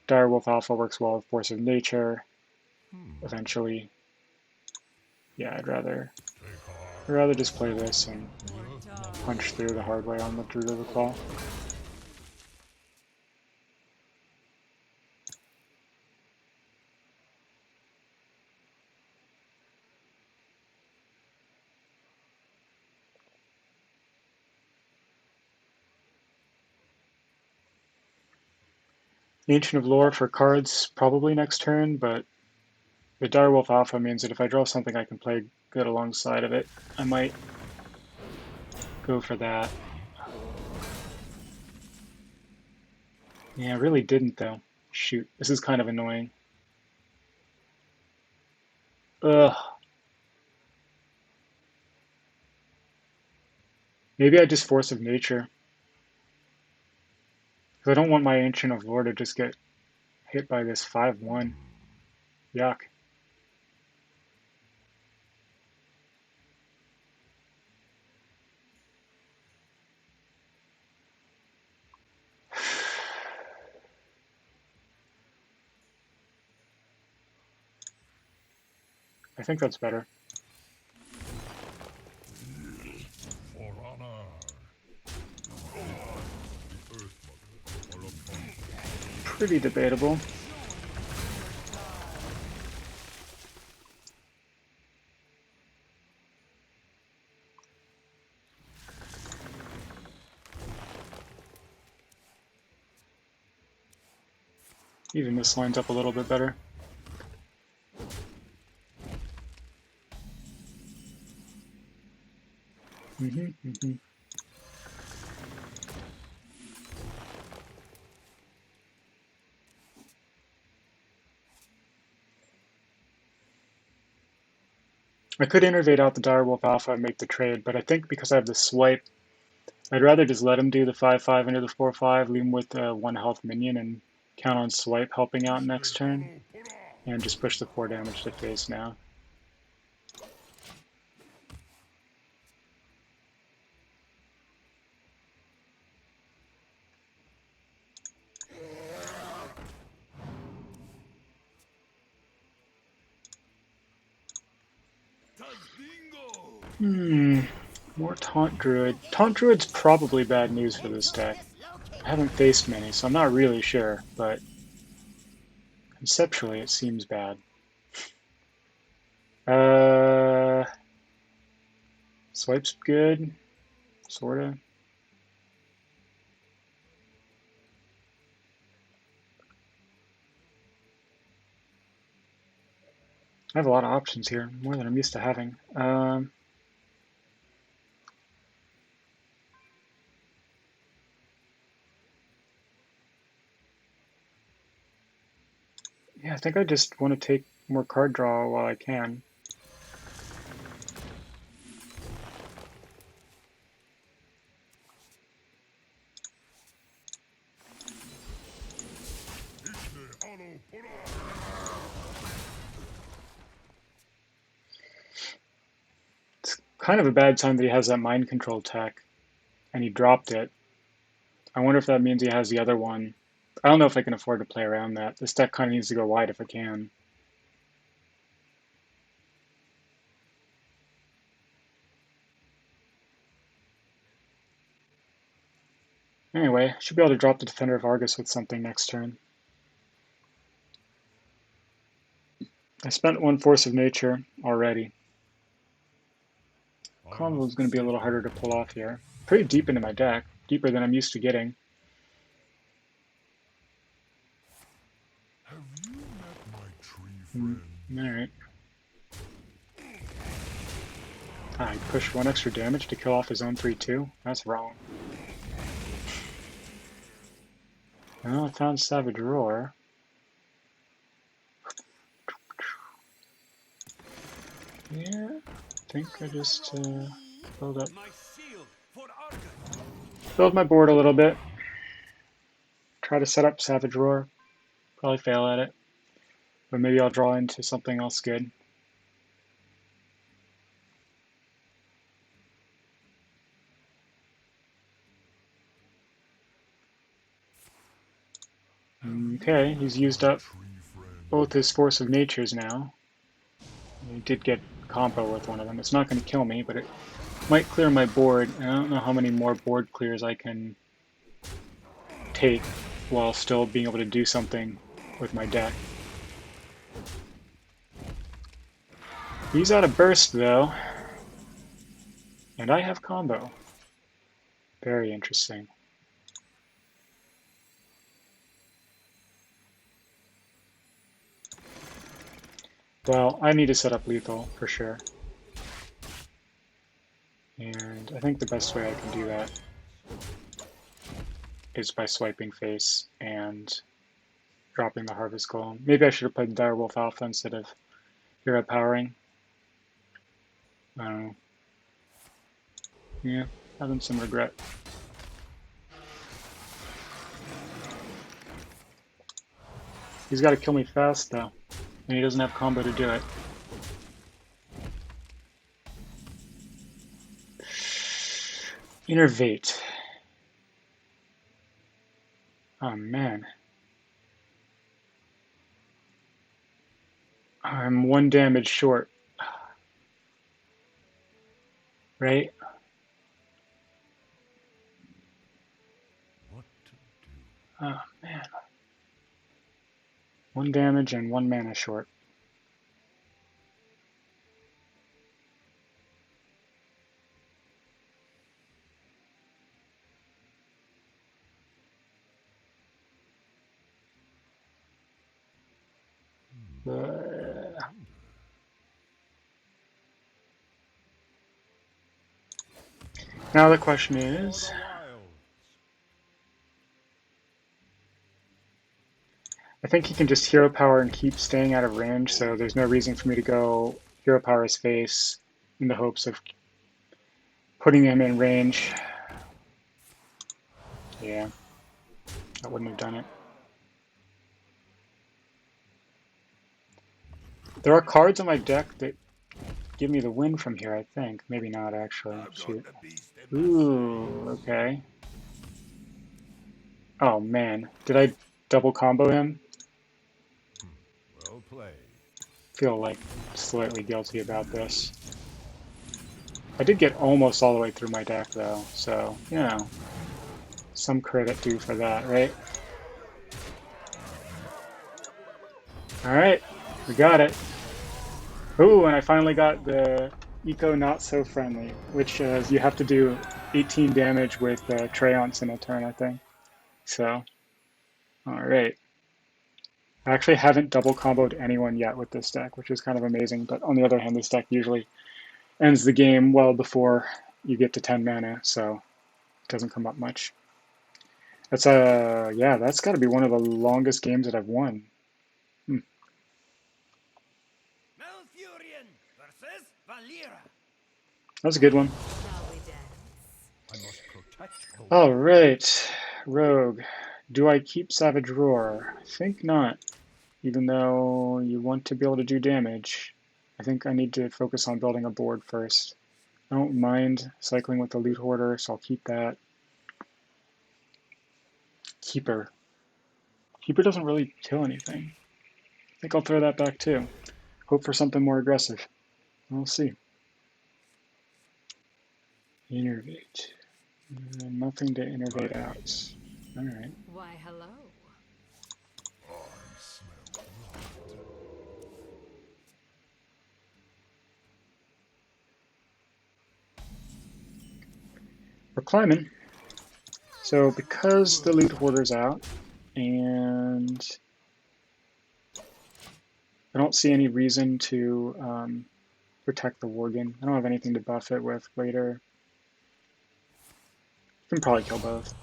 [SPEAKER 1] Direwolf Alpha works well with Force of Nature. Eventually. Yeah, I'd rather just play this and punch through the hard way on the Druid of the Claw. Ancient of Lore for cards probably next turn, but the Direwolf Alpha means that if I draw something I can play good alongside of it, I might go for that. Yeah, I really didn't though. Shoot, this is kind of annoying. Ugh. Maybe I just Force of Nature. Because I don't want my Ancient of Lore to just get hit by this 5/1. Yuck. I think that's better.
[SPEAKER 2] For honor. The Earth Mother are upon you.
[SPEAKER 1] Pretty debatable. Even this lines up a little bit better. Mm-hmm. I could innervate out the Direwolf Alpha and make the trade, but I think because I have the swipe, I'd rather just let him do the 5-5 into the 4-5, leave him with a 1 health minion, and count on swipe helping out next turn, and just push the 4 damage to face now. More Taunt Druid. Taunt Druid's probably bad news for this deck. I haven't faced many, so I'm not really sure, but conceptually it seems bad. Swipe's good, sorta. I have a lot of options here, more than I'm used to having. Yeah, I think I just want to take more card draw while I can. It's kind of a bad time that he has that mind control tech, and he dropped it. I wonder if that means he has the other one. I don't know if I can afford to play around that. This deck kind of needs to go wide if I can. Anyway, should be able to drop the Defender of Argus with something next turn. I spent 1 Force of Nature already. Combo is going to be a little harder to pull off here. Pretty deep into my deck, deeper than I'm used to getting.
[SPEAKER 2] Have you met my tree friend?
[SPEAKER 1] Alright. Ah, he pushed 1 extra damage to kill off his own 3-2? That's wrong. Well, I found Savage Roar. Yeah, I think I just build my board a little bit. Try to set up Savage Roar. Probably fail at it. But maybe I'll draw into something else good. Okay, he's used up both his Force of Natures now. He did get combo with one of them. It's not going to kill me, but it might clear my board. I don't know how many more board clears I can take while still being able to do something with my deck. He's out of burst though, and I have combo. Very interesting. Well, I need to set up lethal for sure. And I think the best way I can do that is by swiping face and dropping the Harvest Golem. Maybe I should have played Direwolf Alpha instead of Hero Powering. I don't know. Yeah, having some regret. He's got to kill me fast though, and he doesn't have combo to do it. Innervate. Oh man. I'm 1 damage short right?
[SPEAKER 2] What to do?
[SPEAKER 1] Oh man. 1 damage and 1 mana short. Now the question is,
[SPEAKER 2] For the wilds.
[SPEAKER 1] I think he can just hero power and keep staying out of range, so there's no reason for me to go hero power his face in the hopes of putting him in range. Yeah, I wouldn't have done it. There are cards in my deck that give me the win from here, I think. Maybe not, actually.
[SPEAKER 2] I've got
[SPEAKER 1] Shoot.
[SPEAKER 2] the beast in my
[SPEAKER 1] Ooh,
[SPEAKER 2] sights.
[SPEAKER 1] okay. Oh, man. Did I double combo him?
[SPEAKER 2] Well played.
[SPEAKER 1] Feel like slightly guilty about this. I did get almost all the way through my deck, though, so, you know, some credit due for that, right? Alright, we got it. Ooh, and I finally got the Eco Not So Friendly, which you have to do 18 damage with Treants in a turn, I think. So, alright. I actually haven't double comboed anyone yet with this deck, which is kind of amazing, but on the other hand, this deck usually ends the game well before you get to 10 mana, so it doesn't come up much. That's yeah, that's got to be one of the longest games that I've won.
[SPEAKER 5] Malfurion versus Valera.
[SPEAKER 1] That was a good one.
[SPEAKER 3] Shall we dance?
[SPEAKER 2] I must protect the
[SPEAKER 1] All
[SPEAKER 2] wild.
[SPEAKER 1] right, Rogue. Do I keep Savage Roar? I think not. Even though you want to be able to do damage, I think I need to focus on building a board first. I don't mind cycling with the Loot Hoarder, so I'll keep that. Keeper. Keeper doesn't really kill anything. I think I'll throw that back too. Hope for something more aggressive. We'll see. Innervate. Nothing to innervate out. Alright.
[SPEAKER 3] Why, hello.
[SPEAKER 2] I smell blood.
[SPEAKER 1] We're climbing. So because the Loot Hoarder's out, and I don't see any reason to protect the Worgen. I don't have anything to buff it with later. You can probably kill both.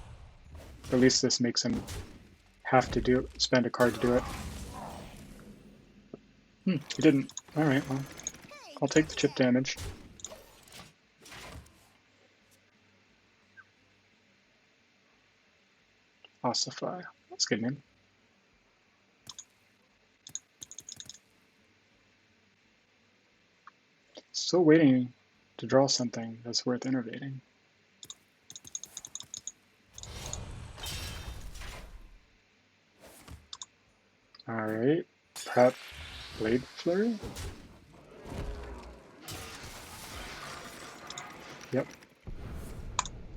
[SPEAKER 1] But at least this makes him have to spend a card to do it. He didn't. Alright, well, I'll take the chip damage. Ossify. That's a good name. Still waiting to draw something that's worth innovating. Alright. Prep Blade Flurry? Yep.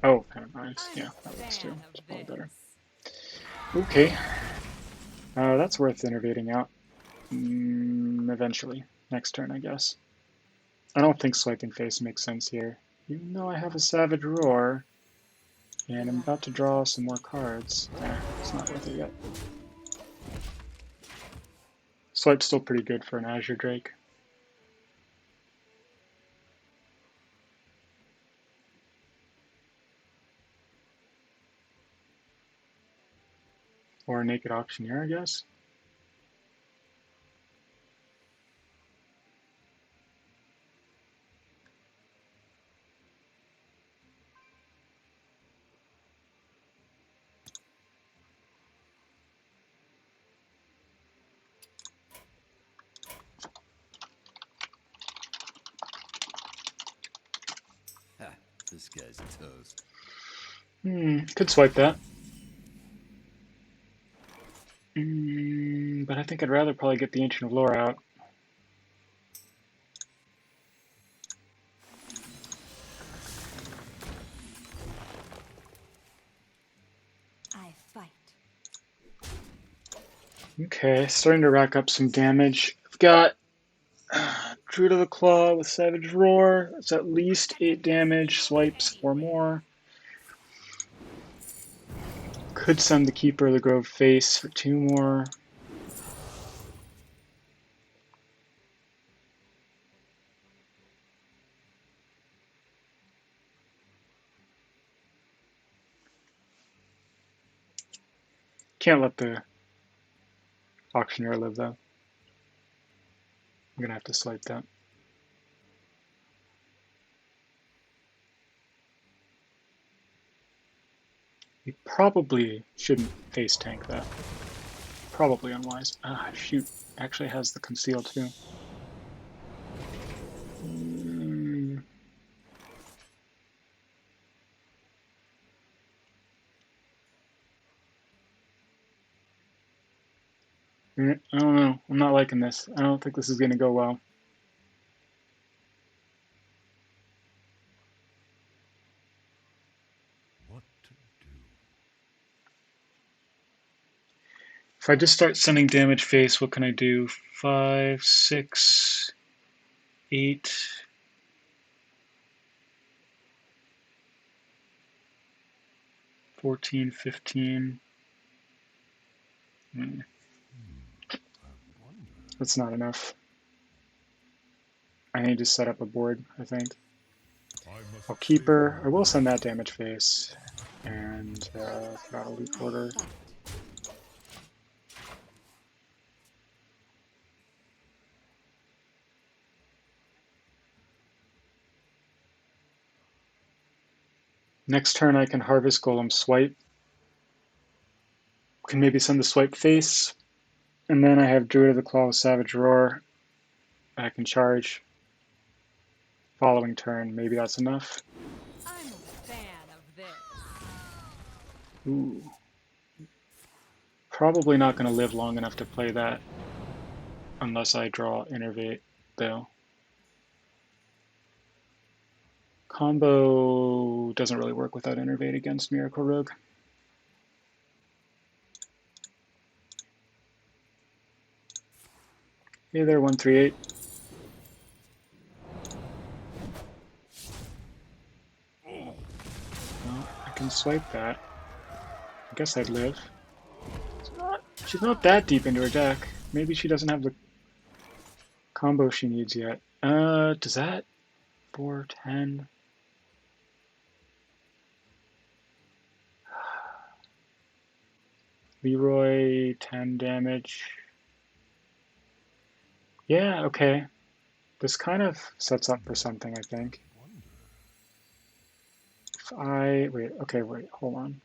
[SPEAKER 1] Oh, never mind. Yeah, that works too. It's probably better. Okay. That's worth innovating out. Eventually. Next turn, I guess. I don't think Swiping Face makes sense here. Even though I have a Savage Roar, and I'm about to draw some more cards. It's not worth it yet. Swipe's still pretty good for an Azure Drake. Or a Naked Auctioneer, I guess.
[SPEAKER 5] Ha, this guy's toast.
[SPEAKER 1] Could swipe that. But I think I'd rather probably get the Ancient of Lore out. Okay, starting to rack up some damage. I've got Druid of the Claw with Savage Roar. That's at least 8 damage. Swipes 4 more. Could send the Keeper of the Grove face for 2 more. Can't let the Auctioneer live though. I'm gonna have to swipe that. We probably shouldn't face tank that. Probably unwise. Ah, shoot. Actually has the conceal too. I don't know. I'm not liking this. I don't think this is gonna go well.
[SPEAKER 2] What to do?
[SPEAKER 1] If I just start sending damage face, what can I do? 5, 6, 8. 14, 15. That's not enough. I need to set up a board, I think. I'll keep her. I will send that damage face. And got a leaf order. Next turn I can harvest Golem Swipe. Can maybe send the swipe face. And then I have Druid of the Claw with Savage Roar. I can charge. Following turn, maybe that's enough.
[SPEAKER 3] I'm a fan of this.
[SPEAKER 1] Ooh. Probably not going to live long enough to play that unless I draw Innervate, though. Combo doesn't really work without Innervate against Miracle Rogue. Hey there, 138. Well, I can swipe that. I guess I'd live. She's not that deep into her deck. Maybe she doesn't have the combo she needs yet. Does that? 4, 10. Leroy, 10 damage. Yeah, okay. This kind of sets up for something, I think. If I, wait, hold on.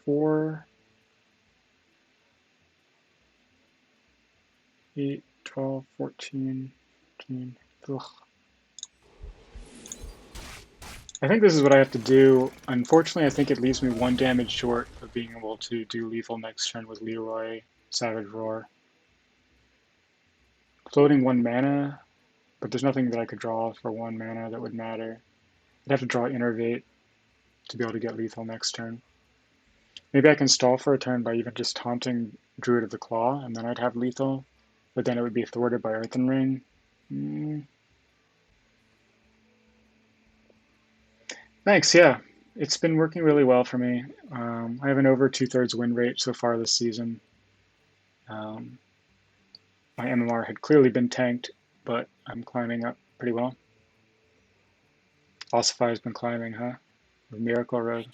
[SPEAKER 1] 4, 8, 12, 14, 15. Ugh. I think this is what I have to do. Unfortunately, I think it leaves me 1 damage short of being able to do lethal next turn with Leroy, Savage Roar. Floating 1 mana, but there's nothing that I could draw for 1 mana that would matter. I'd have to draw Innervate to be able to get lethal next turn. Maybe I can stall for a turn by even just taunting Druid of the Claw, and then I'd have lethal, but then it would be thwarted by Earthen Ring. Thanks, yeah. It's been working really well for me. I have an over 2/3 win rate so far this season. My MMR had clearly been tanked, but I'm climbing up pretty well. Ossify has been climbing, huh? With Miracle Road.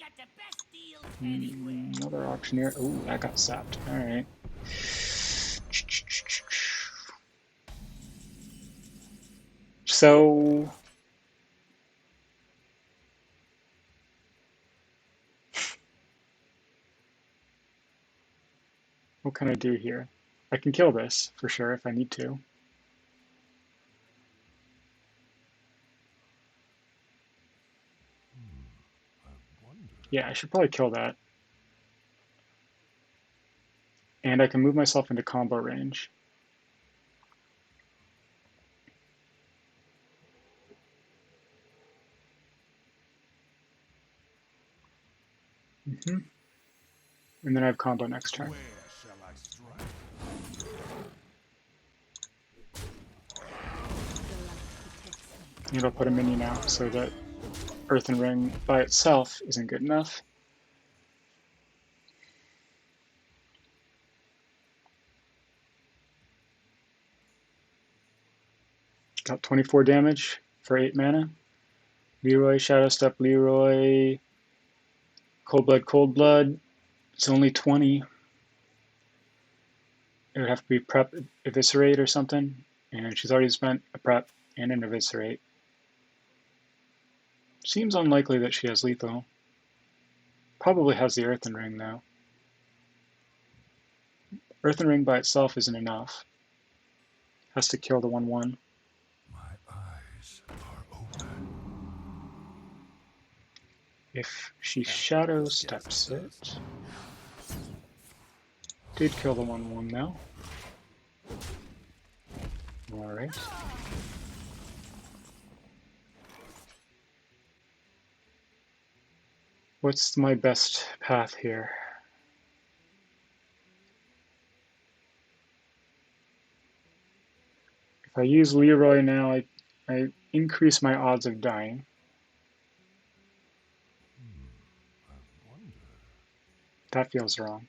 [SPEAKER 1] Another Auctioneer. Ooh, that got sapped. Alright. So... what can I do here? I can kill this, for sure, if I need to. Yeah, I should probably kill that. And I can move myself into combo range. and then I have combo next turn.
[SPEAKER 2] Where shall I strike?
[SPEAKER 1] And I'll put a minion out so that Earthen Ring by itself isn't good enough. Got 24 damage for 8 mana. Leroy, Shadow Step, Leroy, Cold Blood, Cold Blood. It's only 20. It would have to be Prep, Eviscerate or something. And she's already spent a Prep and an Eviscerate. Seems unlikely that she has lethal. Probably has the Earthen Ring though. Earthen Ring by itself isn't enough. Has to kill the 1/1.
[SPEAKER 2] My eyes are open.
[SPEAKER 1] If she Shadow Steps it, did kill the 1/1 though. Alright. What's my best path here? If I use Leroy now, I increase my odds of dying.
[SPEAKER 2] I wonder.
[SPEAKER 1] That feels wrong.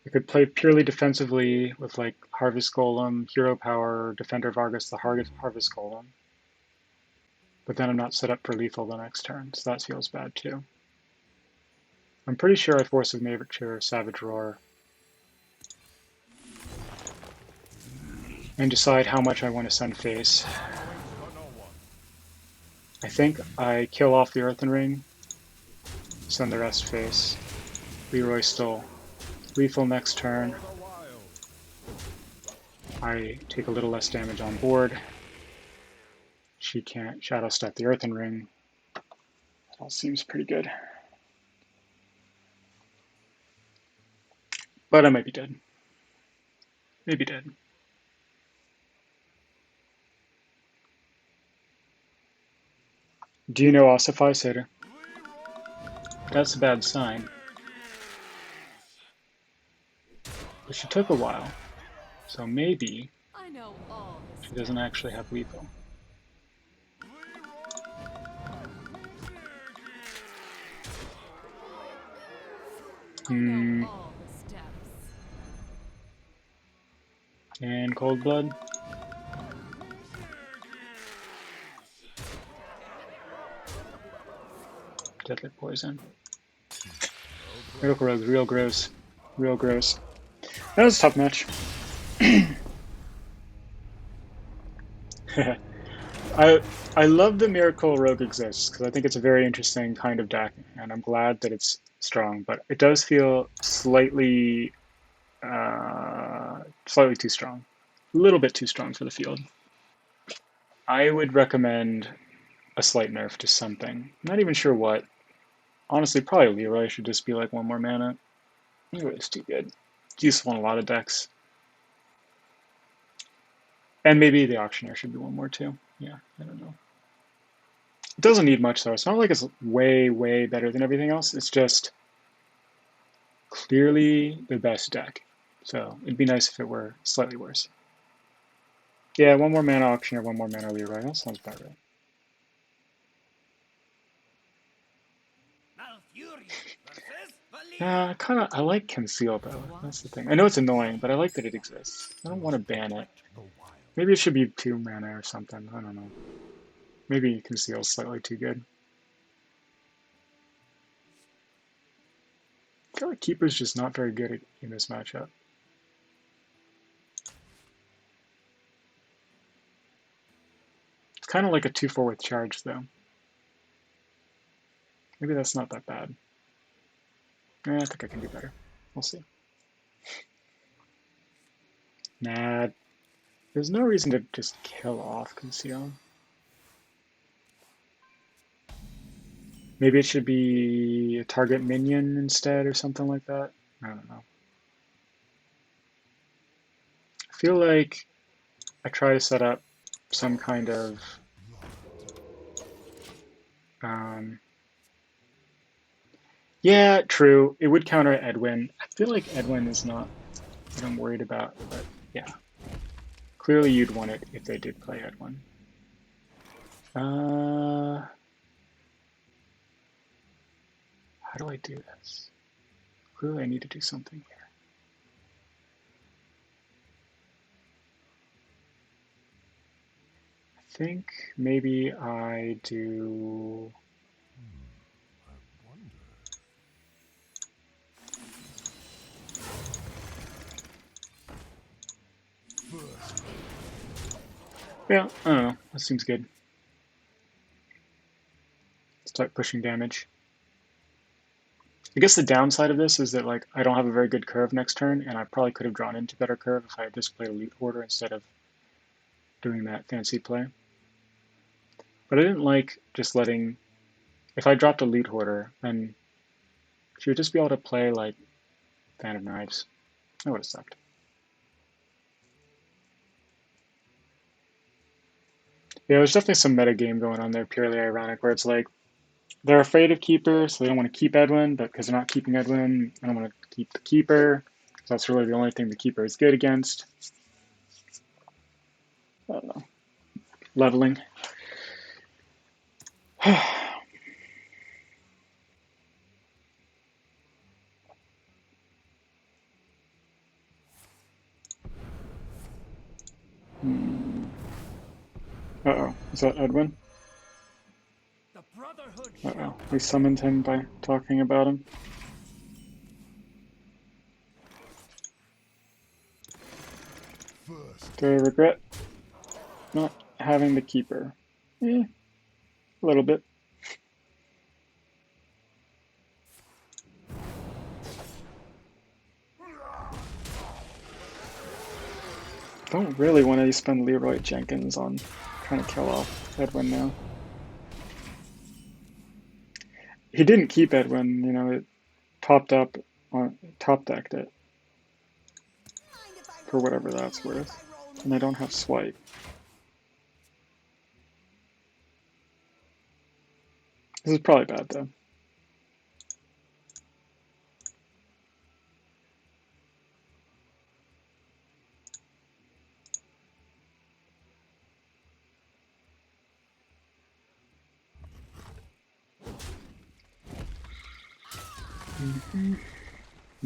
[SPEAKER 1] I could play purely defensively with like Harvest Golem, Hero Power, Defender of Argus, the Harvest Golem. But then I'm not set up for lethal the next turn, so that feels bad too. I'm pretty sure I Force of Nature, Savage Roar, and decide how much I want to send face. I think I kill off the Earthen Ring, send the rest face. Leroy still lethal next turn. I take a little less damage on board. She can't Shadow Step the Earthen Ring. That all seems pretty good. But I might be dead. Maybe dead. Do you know Ossify, Seder? That's a bad sign. But she took a while, so maybe
[SPEAKER 3] I know all the
[SPEAKER 1] she doesn't actually have lethal.
[SPEAKER 3] I know all the steps.
[SPEAKER 1] And Cold Blood. Deadly Poison. Miracle Rogue, real gross. Real gross. That was a tough match. I love that Miracle Rogue exists because I think it's a very interesting kind of deck, and I'm glad that it's strong. But it does feel slightly too strong, a little bit too strong for the field. I would recommend a slight nerf to something. Not even sure what. Honestly, probably Leroy should just be like 1 more mana. Leroy's too good. It's useful in a lot of decks. And maybe the Auctioneer should be 1 more too. Yeah, I don't know. It doesn't need much though. It's not like it's way, way better than everything else. It's just clearly the best deck. So it'd be nice if it were slightly worse. Yeah, 1 more mana Auctioneer, 1 more mana Leroy. That sounds about right. I like Conceal though. That's the thing. I know it's annoying, but I like that it exists. I don't want to ban it. Maybe it should be 2 mana or something. I don't know. Maybe Conceal's slightly too good. I feel like Keeper's just not very good in this matchup. It's kind of like a 2/4 with charge though. Maybe that's not that bad. I think I can do better. We'll see. Nah, there's no reason to just kill off Conceal. Maybe it should be a target minion instead or something like that. I don't know. I feel like I try to set up some kind of yeah, true. It would counter Edwin. I feel like Edwin is not what I'm worried about, but yeah. Clearly you'd want it if they did play Edwin. How do I do this? Clearly I need to do something here. I think maybe I do... Yeah, I don't know. That seems good. Start pushing damage. I guess the downside of this is that like I don't have a very good curve next turn, and I probably could have drawn into better curve if I had just played a Loot Hoarder instead of doing that fancy play. But I didn't like just letting... If I dropped a Loot Hoarder, then she would just be able to play like Fan of Knives. That would have sucked. Yeah, there's definitely some meta game going on there, purely ironic, where it's like they're afraid of Keeper, so they don't want to keep Edwin, but because they're not keeping Edwin, I don't want to keep the Keeper, because that's really the only thing the Keeper is good against. I don't know. Leveling. Uh-oh, is that Edwin? Uh-oh, we summoned him by talking about him. Do I regret not having the Keeper? A little bit. Don't really want to spend Leroy Jenkins on trying to kill off Edwin now. He didn't keep Edwin, you know, it topped up on top decked it. For whatever that's worth. And I don't have swipe. This is probably bad though.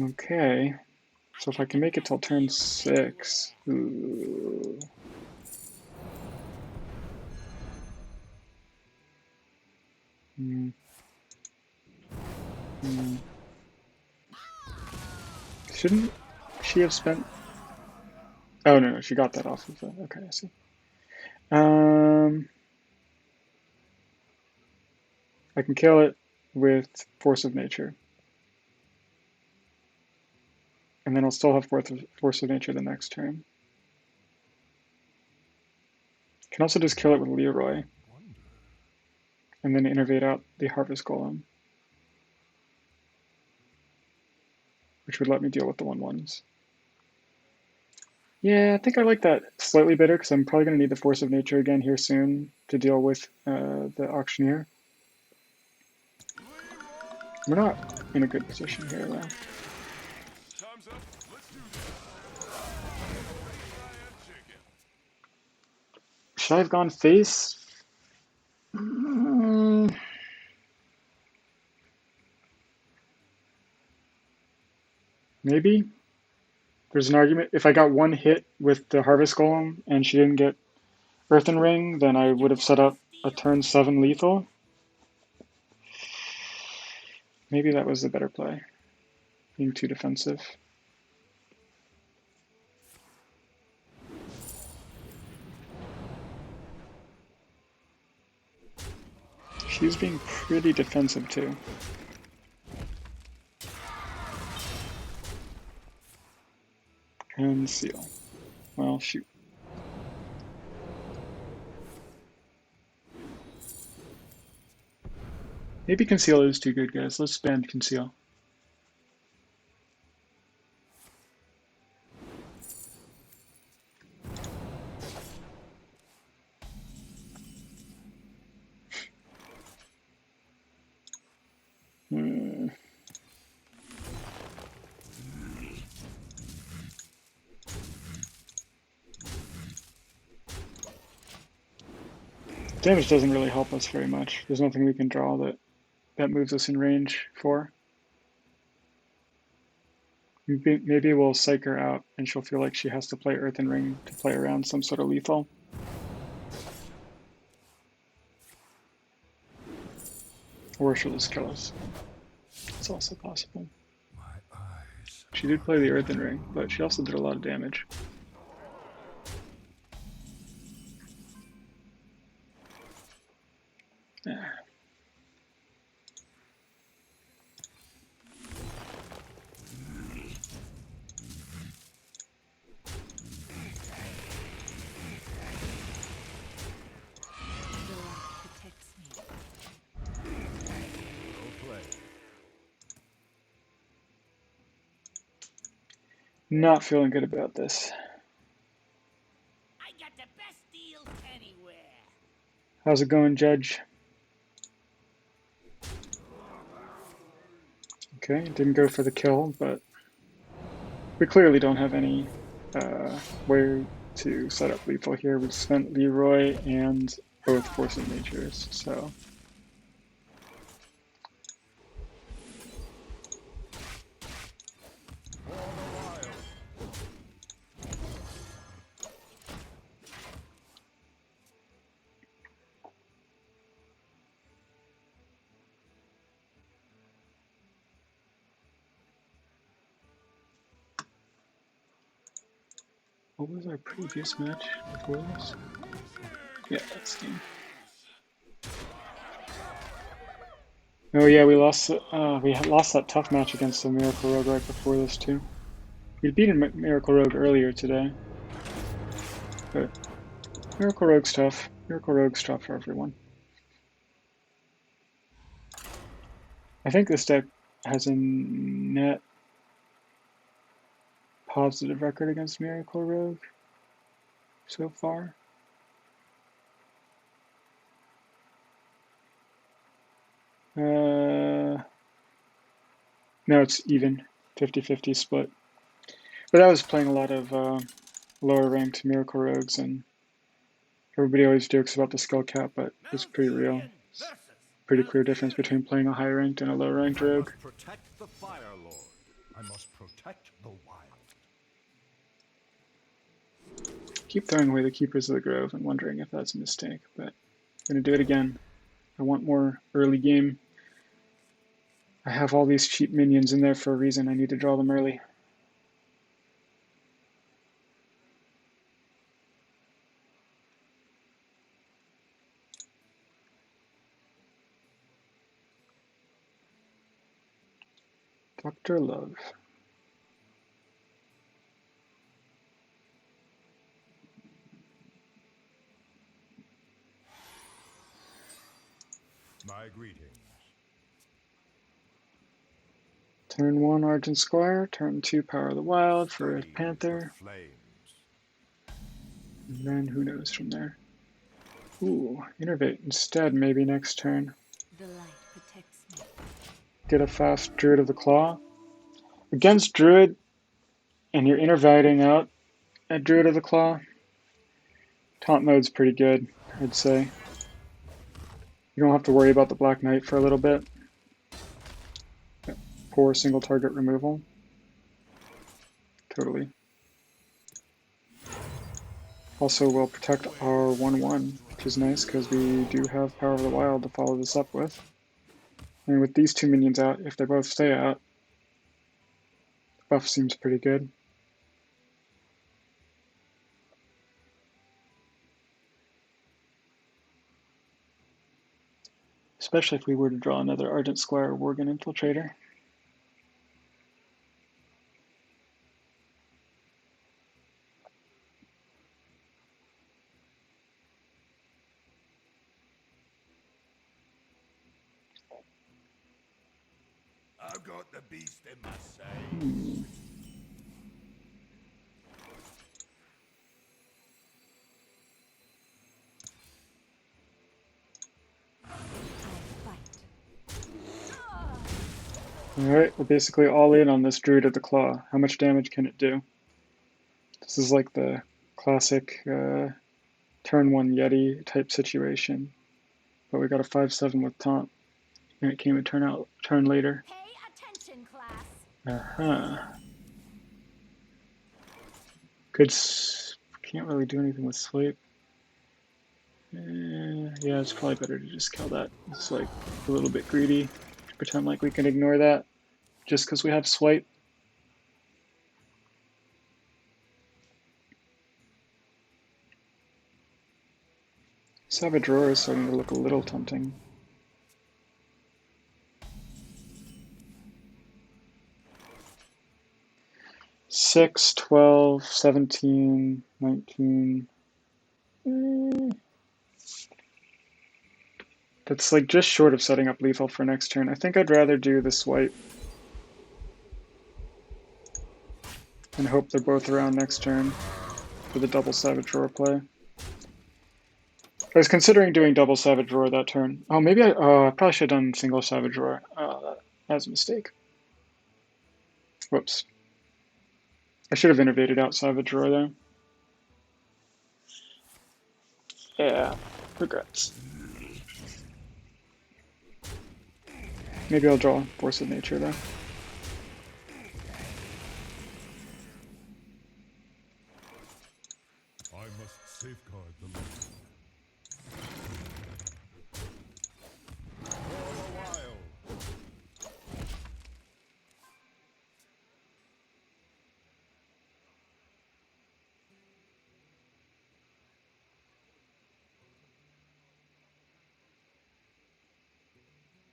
[SPEAKER 1] Okay. So if I can make it till turn 6. Ooh. Shouldn't she have spent... Oh, no, she got that off of the... Okay, I see. I can kill it with Force of Nature. And then I'll still have Force of Nature the next turn. Can also just kill it with Leroy. And then innervate out the Harvest Golem. Which would let me deal with the 1/1s. Yeah, I think I like that slightly better because I'm probably going to need the Force of Nature again here soon to deal with the Auctioneer. We're not in a good position here, though. Should I have gone face? Maybe. There's an argument. If I got one hit with the Harvest Golem and she didn't get Earthen Ring, then I would have set up a turn 7 lethal. Maybe that was the better play. Being too defensive. She's being pretty defensive too. And seal. Well, shoot. Maybe Conceal is too good, guys. Let's ban Conceal. Damage doesn't really help us very much. There's nothing we can draw that moves us in range for. Maybe we'll psych her out and she'll feel like she has to play Earthen Ring to play around some sort of lethal. Or she'll just kill us. It's also possible. She did play the Earthen Ring, but she also did a lot of damage. Yeah. Not feeling good about this.
[SPEAKER 5] I got the best deals anywhere.
[SPEAKER 1] How's it going, Judge? Okay, didn't go for the kill, but we clearly don't have any way to set up lethal here. We spent Leroy and both Force of Natures, so. What was our previous match before this? Yeah, that's the game. Oh yeah, we lost that tough match against the Miracle Rogue right before this too. We'd beaten Miracle Rogue earlier today, but Miracle Rogue's tough. Miracle Rogue's tough for everyone. I think this deck has a net positive record against Miracle Rogue so far. No, it's even, 50-50 split. But I was playing a lot of lower ranked Miracle Rogues, and everybody always jokes about the skill cap, but it's pretty real. It's pretty clear difference between playing a high ranked and a low ranked rogue.
[SPEAKER 2] I must protect the Fire Lord. I must protect the wild.
[SPEAKER 1] Keep throwing away the Keepers of the Grove and wondering if that's a mistake, but I'm gonna do it again. I want more early game. I have all these cheap minions in there for a reason. I need to draw them early. DoctorLove.
[SPEAKER 2] My greetings.
[SPEAKER 1] Turn 1 Argent Squire, turn 2 Power of the Wild for a Panther. And then who knows from there. Ooh, Innervate instead maybe next turn.
[SPEAKER 3] The light protects me.
[SPEAKER 1] Get a fast Druid of the Claw. Against Druid, and you're innervating out at Druid of the Claw, Taunt mode's pretty good, I'd say. You don't have to worry about the Black Knight for a little bit. Poor single target removal. Totally. Also will protect our 1/1, which is nice because we do have Power of the Wild to follow this up with. And with these two minions out, if they both stay out, the buff seems pretty good. Especially if we were to draw another Ardent Squire Worgen Infiltrator.
[SPEAKER 5] I've got the beast in my sight.
[SPEAKER 1] Alright, we're basically all in on this Druid of the Claw. How much damage can it do? This is like the classic turn 1 Yeti type situation. But we got a 5/7 with Taunt, and it came a turn later.
[SPEAKER 3] Pay attention, class.
[SPEAKER 1] Good. Can't really do anything with Sleep. Yeah, it's probably better to just kill that. It's like a little bit greedy. Pretend like we can ignore that just because we have Swipe. Savage Roar is starting to look a little tempting. Six, 12, 17, 19. That's like just short of setting up lethal for next turn. I think I'd rather do the Swipe and hope they're both around next turn for the double Savage Roar play. I was considering doing double Savage Roar that turn. Oh, maybe I probably should have done single Savage Roar. That was a mistake. Whoops. I should have innovated out Savage Roar there. Yeah, regrets. Maybe I'll draw Force of Nature though.
[SPEAKER 2] I must safeguard the land. For a while.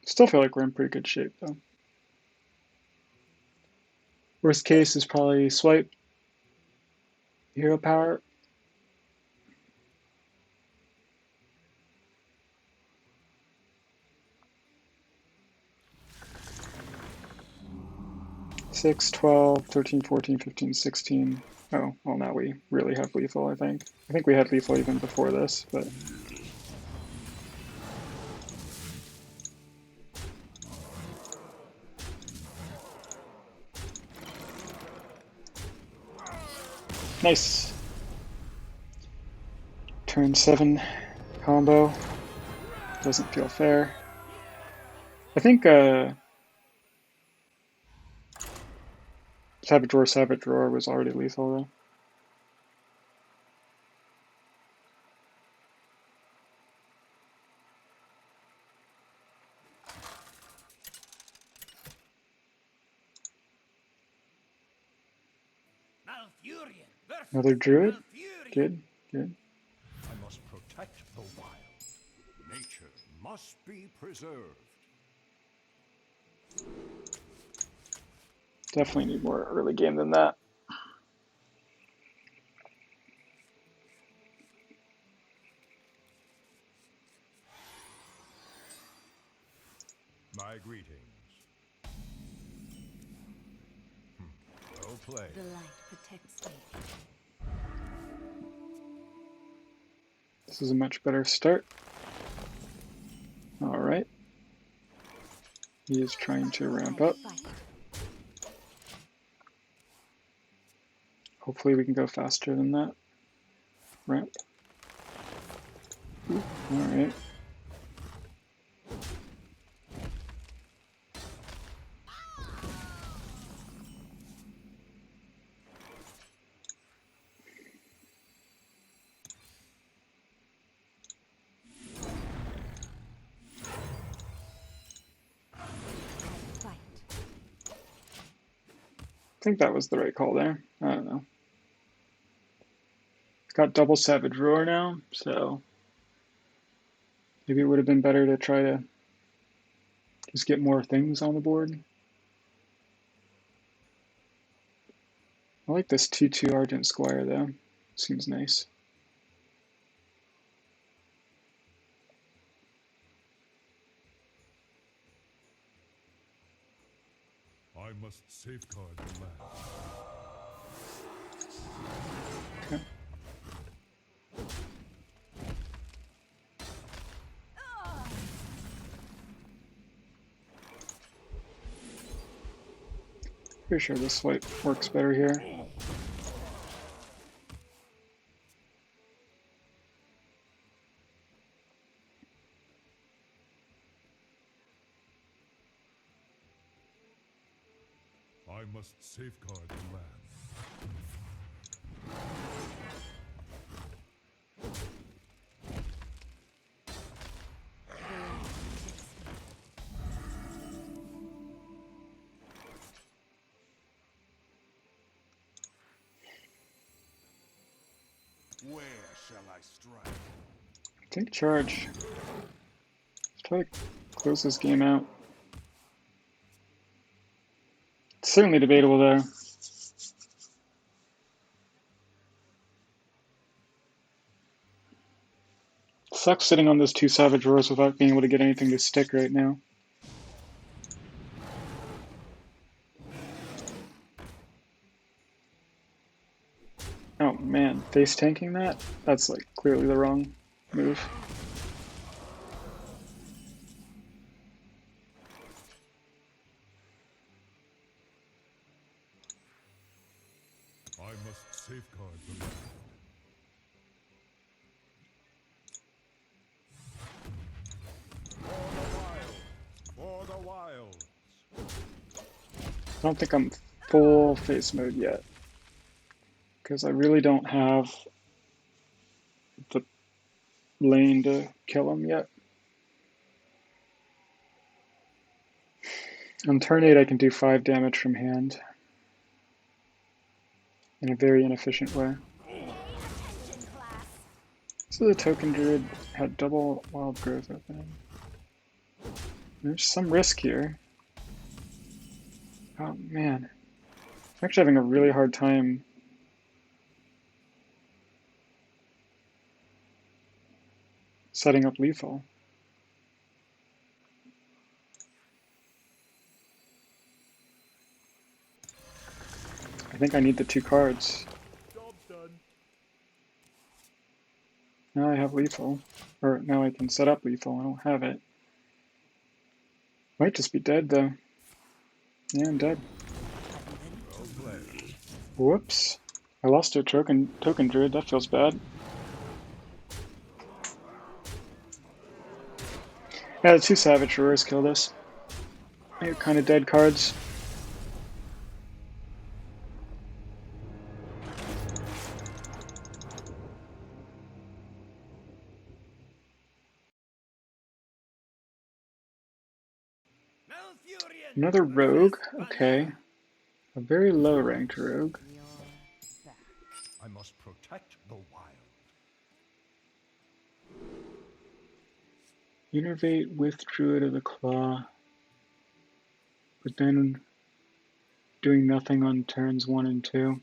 [SPEAKER 1] Still feel like we're in pretty good shape though. Worst case is probably Swipe, Hero Power. Six, 12, 13, 14, 15, 16. Oh, well now we really have lethal, I think. I think we had lethal even before this, but... Nice! Turn 7 combo. Doesn't feel fair. I think Savage Roar was already lethal though.
[SPEAKER 5] Malfurion.
[SPEAKER 1] Another Druid?
[SPEAKER 5] Malfurion.
[SPEAKER 1] Good, good.
[SPEAKER 2] I must protect the wild. Nature must be preserved.
[SPEAKER 1] Definitely need more early game than that.
[SPEAKER 2] My greetings. Well played.
[SPEAKER 3] The light protects me.
[SPEAKER 1] This is a much better start. Alright. He is trying to ramp up. Hopefully we can go faster than that. Ramp. Alright. I think that was the right call there. I don't know. It's got double Savage Roar now, so maybe it would have been better to try to just get more things on the board. I like this 2/2 Argent Squire though. Seems nice.
[SPEAKER 2] I must safeguard the land.
[SPEAKER 1] Okay. Pretty sure this swipe works better here.
[SPEAKER 2] I must safeguard the land. Where shall I strike?
[SPEAKER 1] Take charge. Let's try to close this game out. It's certainly debatable though. Sucks sitting on those 2 Savage Roars without being able to get anything to stick right now. Oh man, face tanking that? That's like clearly the wrong move.
[SPEAKER 2] I must safeguard the land. For the wilds.
[SPEAKER 1] I don't think I'm full face mode yet, because I really don't have the lane to kill him yet. On turn 8 I can do 5 damage from hand in a very inefficient way. So the token druid had double wild growth opening. There's some risk here. Oh man. I'm actually having a really hard time setting up lethal. I think I need the 2 cards.
[SPEAKER 2] Job done.
[SPEAKER 1] Now I have lethal. Or now I can set up lethal. I don't have it. Might just be dead though. Yeah, I'm dead.
[SPEAKER 2] Well played.
[SPEAKER 1] Whoops. I lost to a token druid. That feels bad. Yeah, the 2 Savage Roars killed us. They're kind of dead cards.
[SPEAKER 5] Malfurion.
[SPEAKER 1] Another rogue? Okay. A very low ranked rogue.
[SPEAKER 2] I must protect the wild.
[SPEAKER 1] Innervate with Druid of the Claw. But then doing nothing on turns 1 and 2.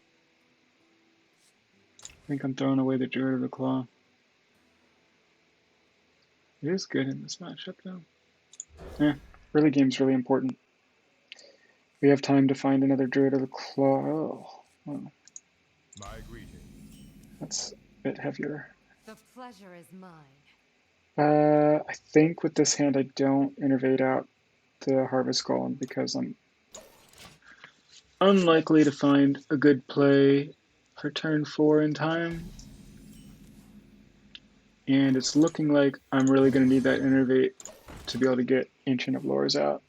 [SPEAKER 1] I think I'm throwing away the Druid of the Claw. It is good in this matchup though. Early game's really important. We have time to find another Druid of the Claw. Oh,
[SPEAKER 2] My greeting.
[SPEAKER 1] that's a bit heavier.
[SPEAKER 3] The pleasure is mine.
[SPEAKER 1] I think with this hand I don't innervate out the Harvest Golem because I'm unlikely to find a good play for turn 4 in time. And it's looking like I'm really going to need that innervate to be able to get Ancient of Lores out.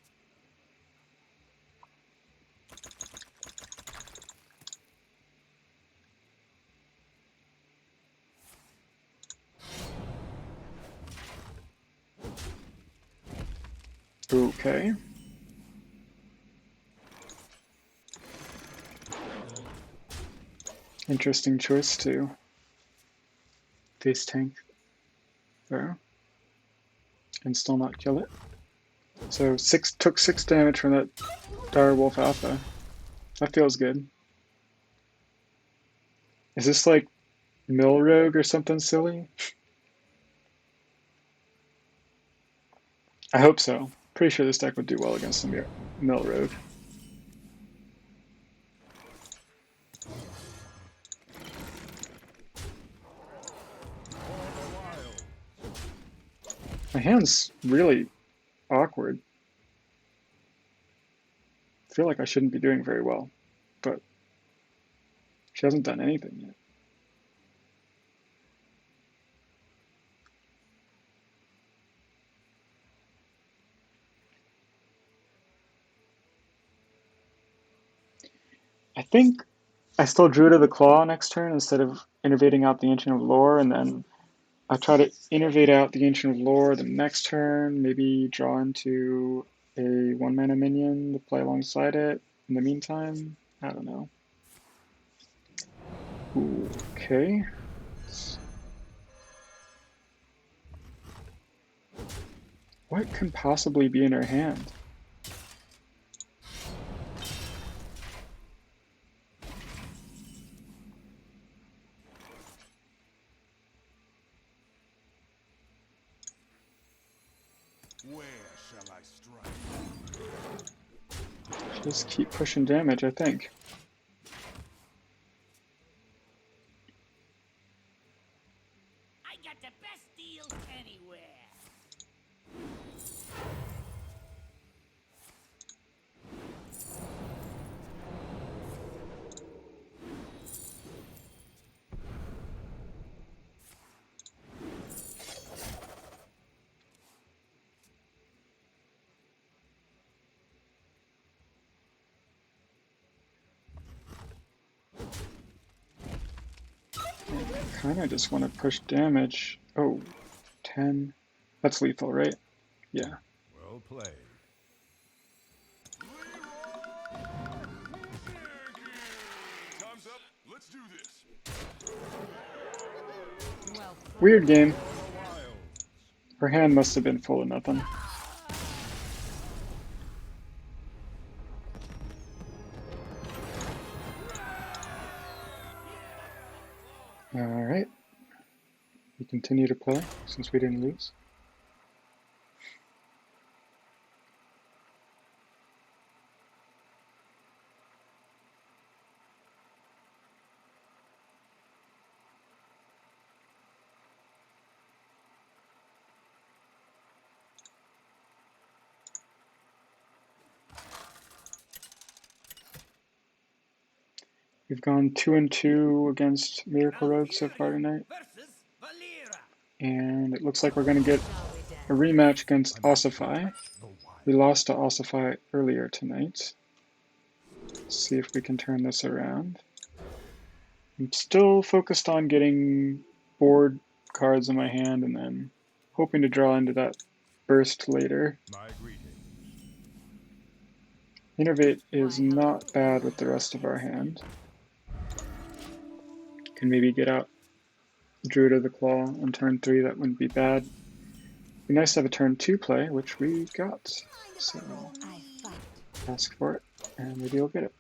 [SPEAKER 1] Okay. Interesting choice to face tank there and still not kill it. So took 6 damage from that Direwolf Alpha. That feels good. Is this like Mill Rogue or something silly? I hope so. Pretty sure this deck would do well against the Mill Rogue. My hand's really awkward. I feel like I shouldn't be doing very well, but she hasn't done anything yet. I think I still Druid of the Claw next turn instead of innervating out the Ancient of Lore, and then I try to innervate out the Ancient of Lore the next turn, maybe draw into a 1-mana minion to play alongside it in the meantime. I don't know. Ooh, okay. What can possibly be in her hand?
[SPEAKER 2] Where shall I strike?
[SPEAKER 1] Just keep pushing damage, I think.
[SPEAKER 5] I got the best deals anywhere.
[SPEAKER 1] Kind of just want to push damage. Oh, 10. That's lethal, right? Yeah.
[SPEAKER 2] Well played. Time's up. Let's do this.
[SPEAKER 3] Well played.
[SPEAKER 1] Weird game.
[SPEAKER 2] Wild.
[SPEAKER 1] Her hand must have been full of nothing. Alright. We continue to play since we didn't lose. We've gone 2-2 against Miracle Rogue so far tonight,
[SPEAKER 5] Versus Valera.
[SPEAKER 1] and it looks like we're going to get
[SPEAKER 3] Shall we dance?
[SPEAKER 1] a rematch against
[SPEAKER 2] I must
[SPEAKER 1] Ossify.
[SPEAKER 2] protect the wild.
[SPEAKER 1] We lost to Ossify earlier tonight. Let's see if we can turn this around. I'm still focused on getting board cards in my hand and then hoping to draw into that burst later.
[SPEAKER 2] My greetings.
[SPEAKER 1] Innervate is not bad with the rest of our hand. Can maybe get out Druid of the Claw on turn 3, that wouldn't be bad. Be nice to have a turn 2 play, which we got. So ask for it, and maybe you'll get it.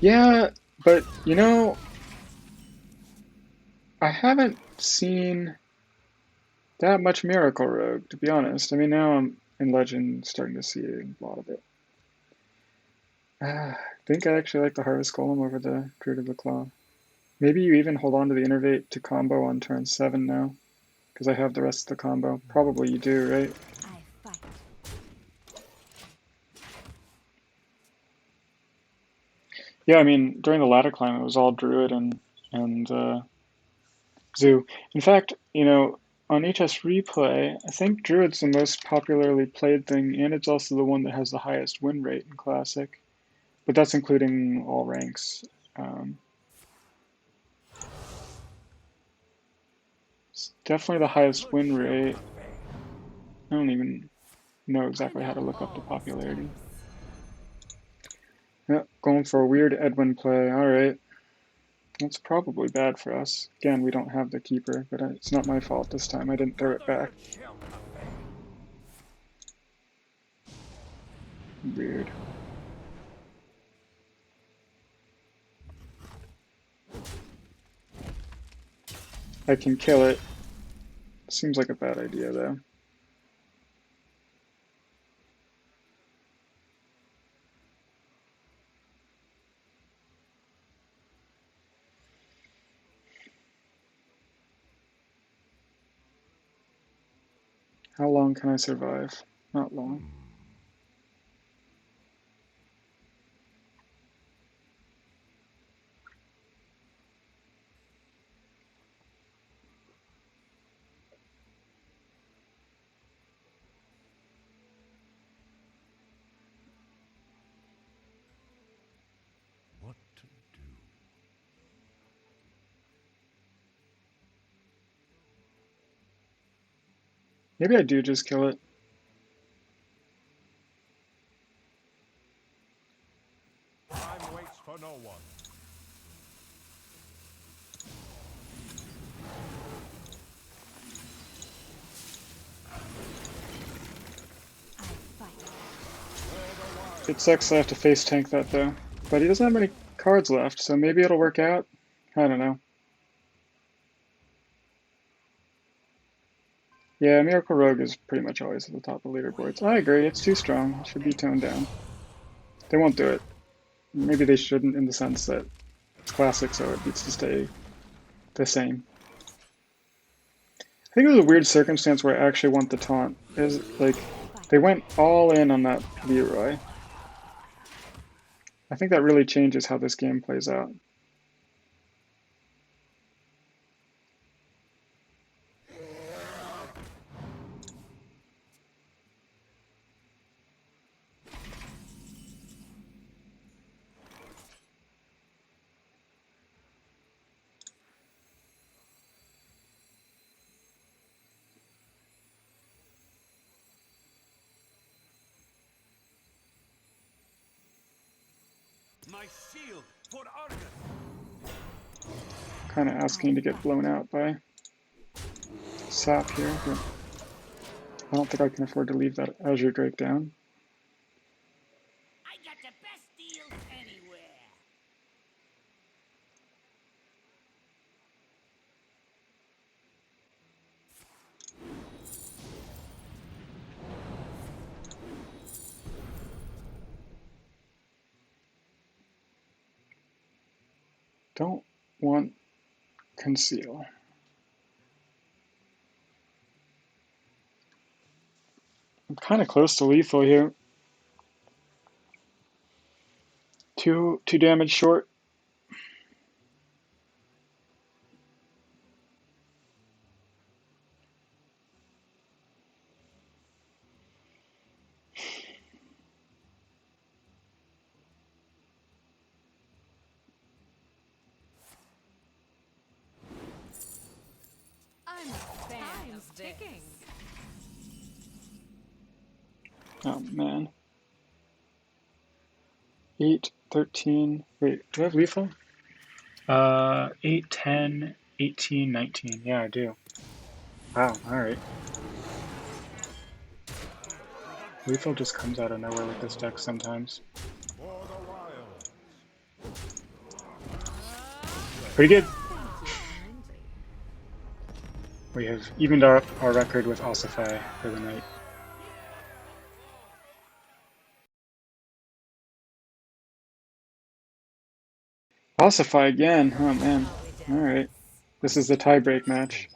[SPEAKER 1] Yeah, but you know, I haven't seen that much Miracle Rogue, to be honest. I mean, now I'm in Legend starting to see a lot of it. I think I actually like the Harvest Golem over the Druid of the Claw. Maybe you even hold on to the Innervate to combo on turn 7 now, because I have the rest of the combo. Probably you do, right? Yeah, I mean, during the ladder climb, it was all Druid and Zoo. In fact, you know, on HS Replay, I think Druid's the most popularly played thing, and it's also the one that has the highest win rate in Classic. But that's including all ranks. It's definitely the highest win rate. I don't even know exactly how to look up the popularity. Yep, going for a weird Edwin play. Alright. That's probably bad for us. Again, we don't have the keeper, but it's not my fault this time. I didn't throw it back. Weird. I can kill it. Seems like a bad idea, though. How long can I survive? Not long. Maybe I do just kill it.
[SPEAKER 2] Time waits for no one.
[SPEAKER 1] It sucks I have to face tank that though. But he doesn't have many cards left, so maybe it'll work out. I don't know. Yeah, Miracle Rogue is pretty much always at the top of leaderboards. I agree, it's too strong. It should be toned down. They won't do it. Maybe they shouldn't in the sense that it's classic, so it needs to stay the same. I think it was a weird circumstance where I actually want the taunt. Is like they went all in on that Leroy. I think that really changes how this game plays out.
[SPEAKER 5] My shield for Argus.
[SPEAKER 1] Kind of asking to get blown out by Sap here, but I don't think I can afford to leave that Azure Drake down.
[SPEAKER 5] I got the best deals anywhere.
[SPEAKER 1] Don't want conceal. I'm kind of close to lethal here. Two damage short.
[SPEAKER 3] I'm a fan of ticking.
[SPEAKER 1] Oh man. 8, 13. Wait, do I have lethal? 8, 10, 18, 19. Yeah, I do. Wow, alright. Lethal just comes out of nowhere with this deck sometimes.
[SPEAKER 2] For the wild.
[SPEAKER 1] Pretty good. We have evened up our record with Ossify for the night. Ossify again. Oh man. Alright. This is the tiebreak match.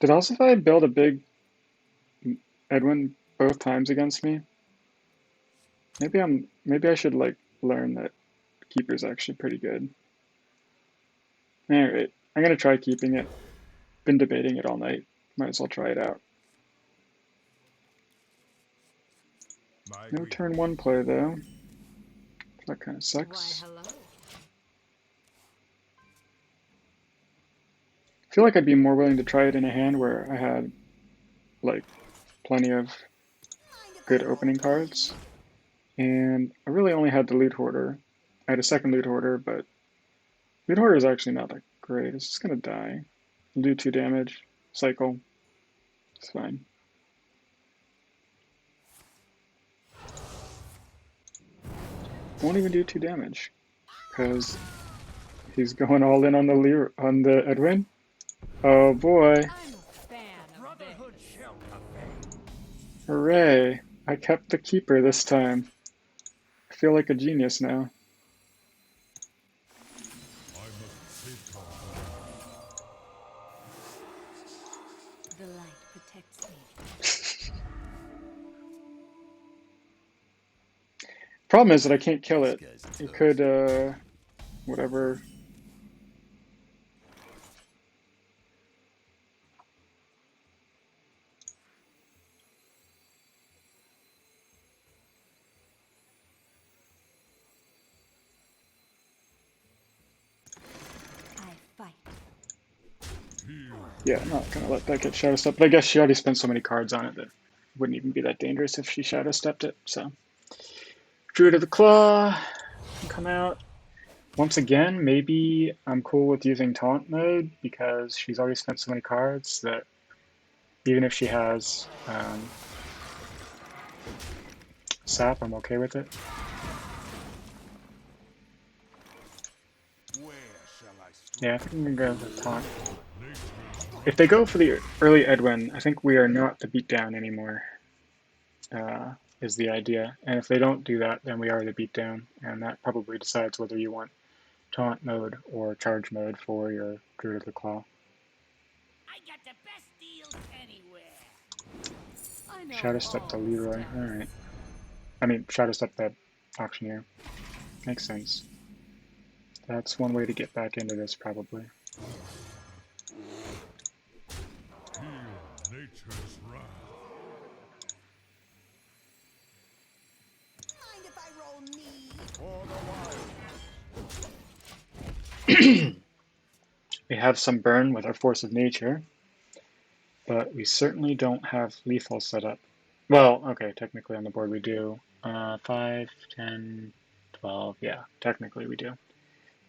[SPEAKER 1] Did Ossify build a big Edwin both times against me? Maybe I should like learn that Keeper's actually pretty good. Alright. I'm gonna try keeping it. Been debating it all night. Might as well try it out. No turn 1 play though. That kind of sucks.
[SPEAKER 3] Why, hello.
[SPEAKER 1] I feel like I'd be more willing to try it in a hand where I had like plenty of good opening cards. And I really only had the Loot Hoarder. I had a second Loot Hoarder, but Loot Hoarder is actually not that great. It's just gonna die. I'll do 2 damage. Cycle. It's fine. Won't even do 2 damage. Because he's going all in on the Edwin. Oh boy.
[SPEAKER 3] I'm a fan of
[SPEAKER 5] Brotherhood
[SPEAKER 3] this.
[SPEAKER 5] shall prevail.
[SPEAKER 1] Hooray. I kept the Keeper this time. I feel like a genius now.
[SPEAKER 3] The light protects me.
[SPEAKER 1] Problem is that I can't kill it. It could, whatever. Yeah, I'm not gonna let that get shadow stepped. But I guess she already spent so many cards on it that it wouldn't even be that dangerous if she shadow stepped it. So Druid of the Claw can come out. Once again, maybe I'm cool with using Taunt mode because she's already spent so many cards that even if she has Sap, I'm okay with it. Yeah, I think I'm gonna go with Taunt. If they go for the early Edwin, I think we are not the beatdown anymore, is the idea. And if they don't do that, then we are the beatdown, and that probably decides whether you want Taunt mode or charge mode for your Druid of the Claw.
[SPEAKER 5] I got the best deals anywhere.
[SPEAKER 3] I know
[SPEAKER 1] Shadow Step
[SPEAKER 3] all
[SPEAKER 1] the
[SPEAKER 3] the
[SPEAKER 1] Leroy,
[SPEAKER 3] steps.
[SPEAKER 1] alright. I mean, Shadow Step the Auctioneer. Makes sense. That's one way to get back into this, probably.
[SPEAKER 2] Nature's wrath.
[SPEAKER 5] Mind if I roll me?
[SPEAKER 2] For the wild.
[SPEAKER 1] We have some burn with our Force of Nature, but we certainly don't have lethal set up. Well, okay, technically on the board we do. 5, 10, 12, yeah, technically we do.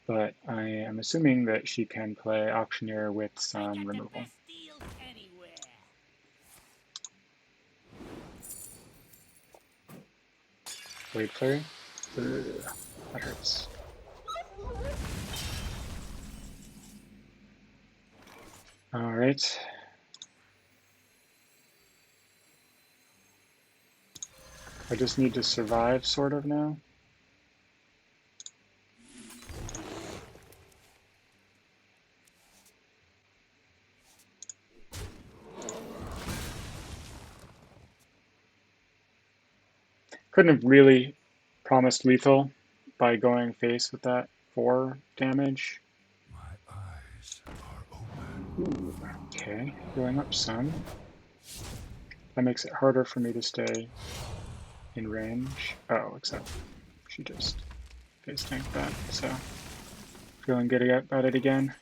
[SPEAKER 1] But I am assuming that she can play Auctioneer with
[SPEAKER 5] I
[SPEAKER 1] some
[SPEAKER 5] got the
[SPEAKER 1] removal.
[SPEAKER 5] best deals anywhere.
[SPEAKER 1] Blade Flurry? Ugh, that hurts. Alright. I just need to survive, sort of, now. Couldn't have really promised lethal by going face with that 4 damage.
[SPEAKER 2] My eyes are open.
[SPEAKER 1] Ooh, okay, going up some. That makes it harder for me to stay in range. Oh, except she just face tanked that, so feeling good about it again.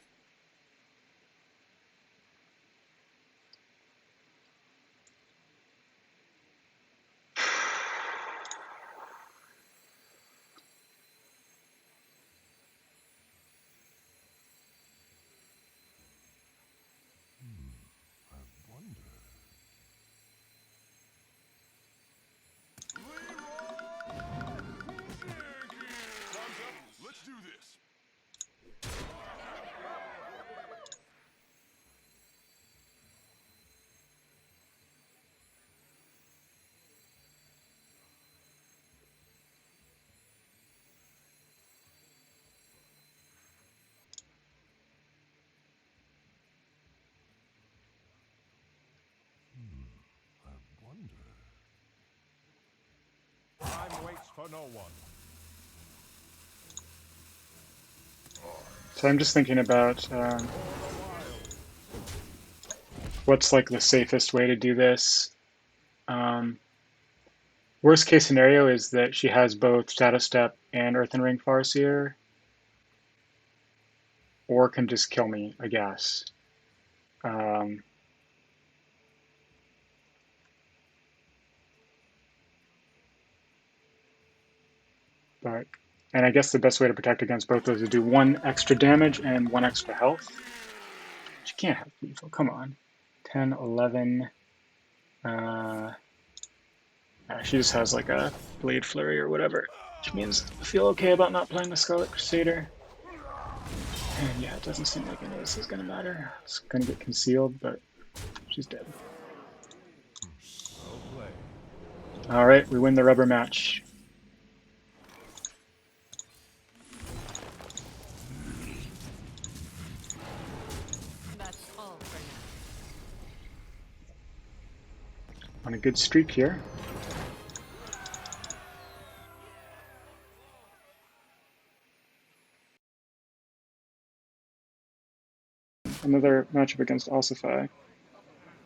[SPEAKER 2] I wonder. Let's do this. I wonder. Time waits for no one.
[SPEAKER 1] So I'm just thinking about what's like the safest way to do this. Worst case scenario is that she has both Shadow Step and Earthen Ring Farseer, or can just kill me, I guess. And I guess the best way to protect against both those is to do 1 extra damage and 1 extra health. She can't have lethal, come on. 10, 11. She just has like a Blade Flurry or whatever, which means I feel okay about not playing the Scarlet Crusader. And yeah, it doesn't seem like any of this is going to matter. It's going to get concealed, but she's dead. Alright, we win the rubber match.
[SPEAKER 3] That's all for now.
[SPEAKER 1] On a good streak here. Another matchup against Ossify.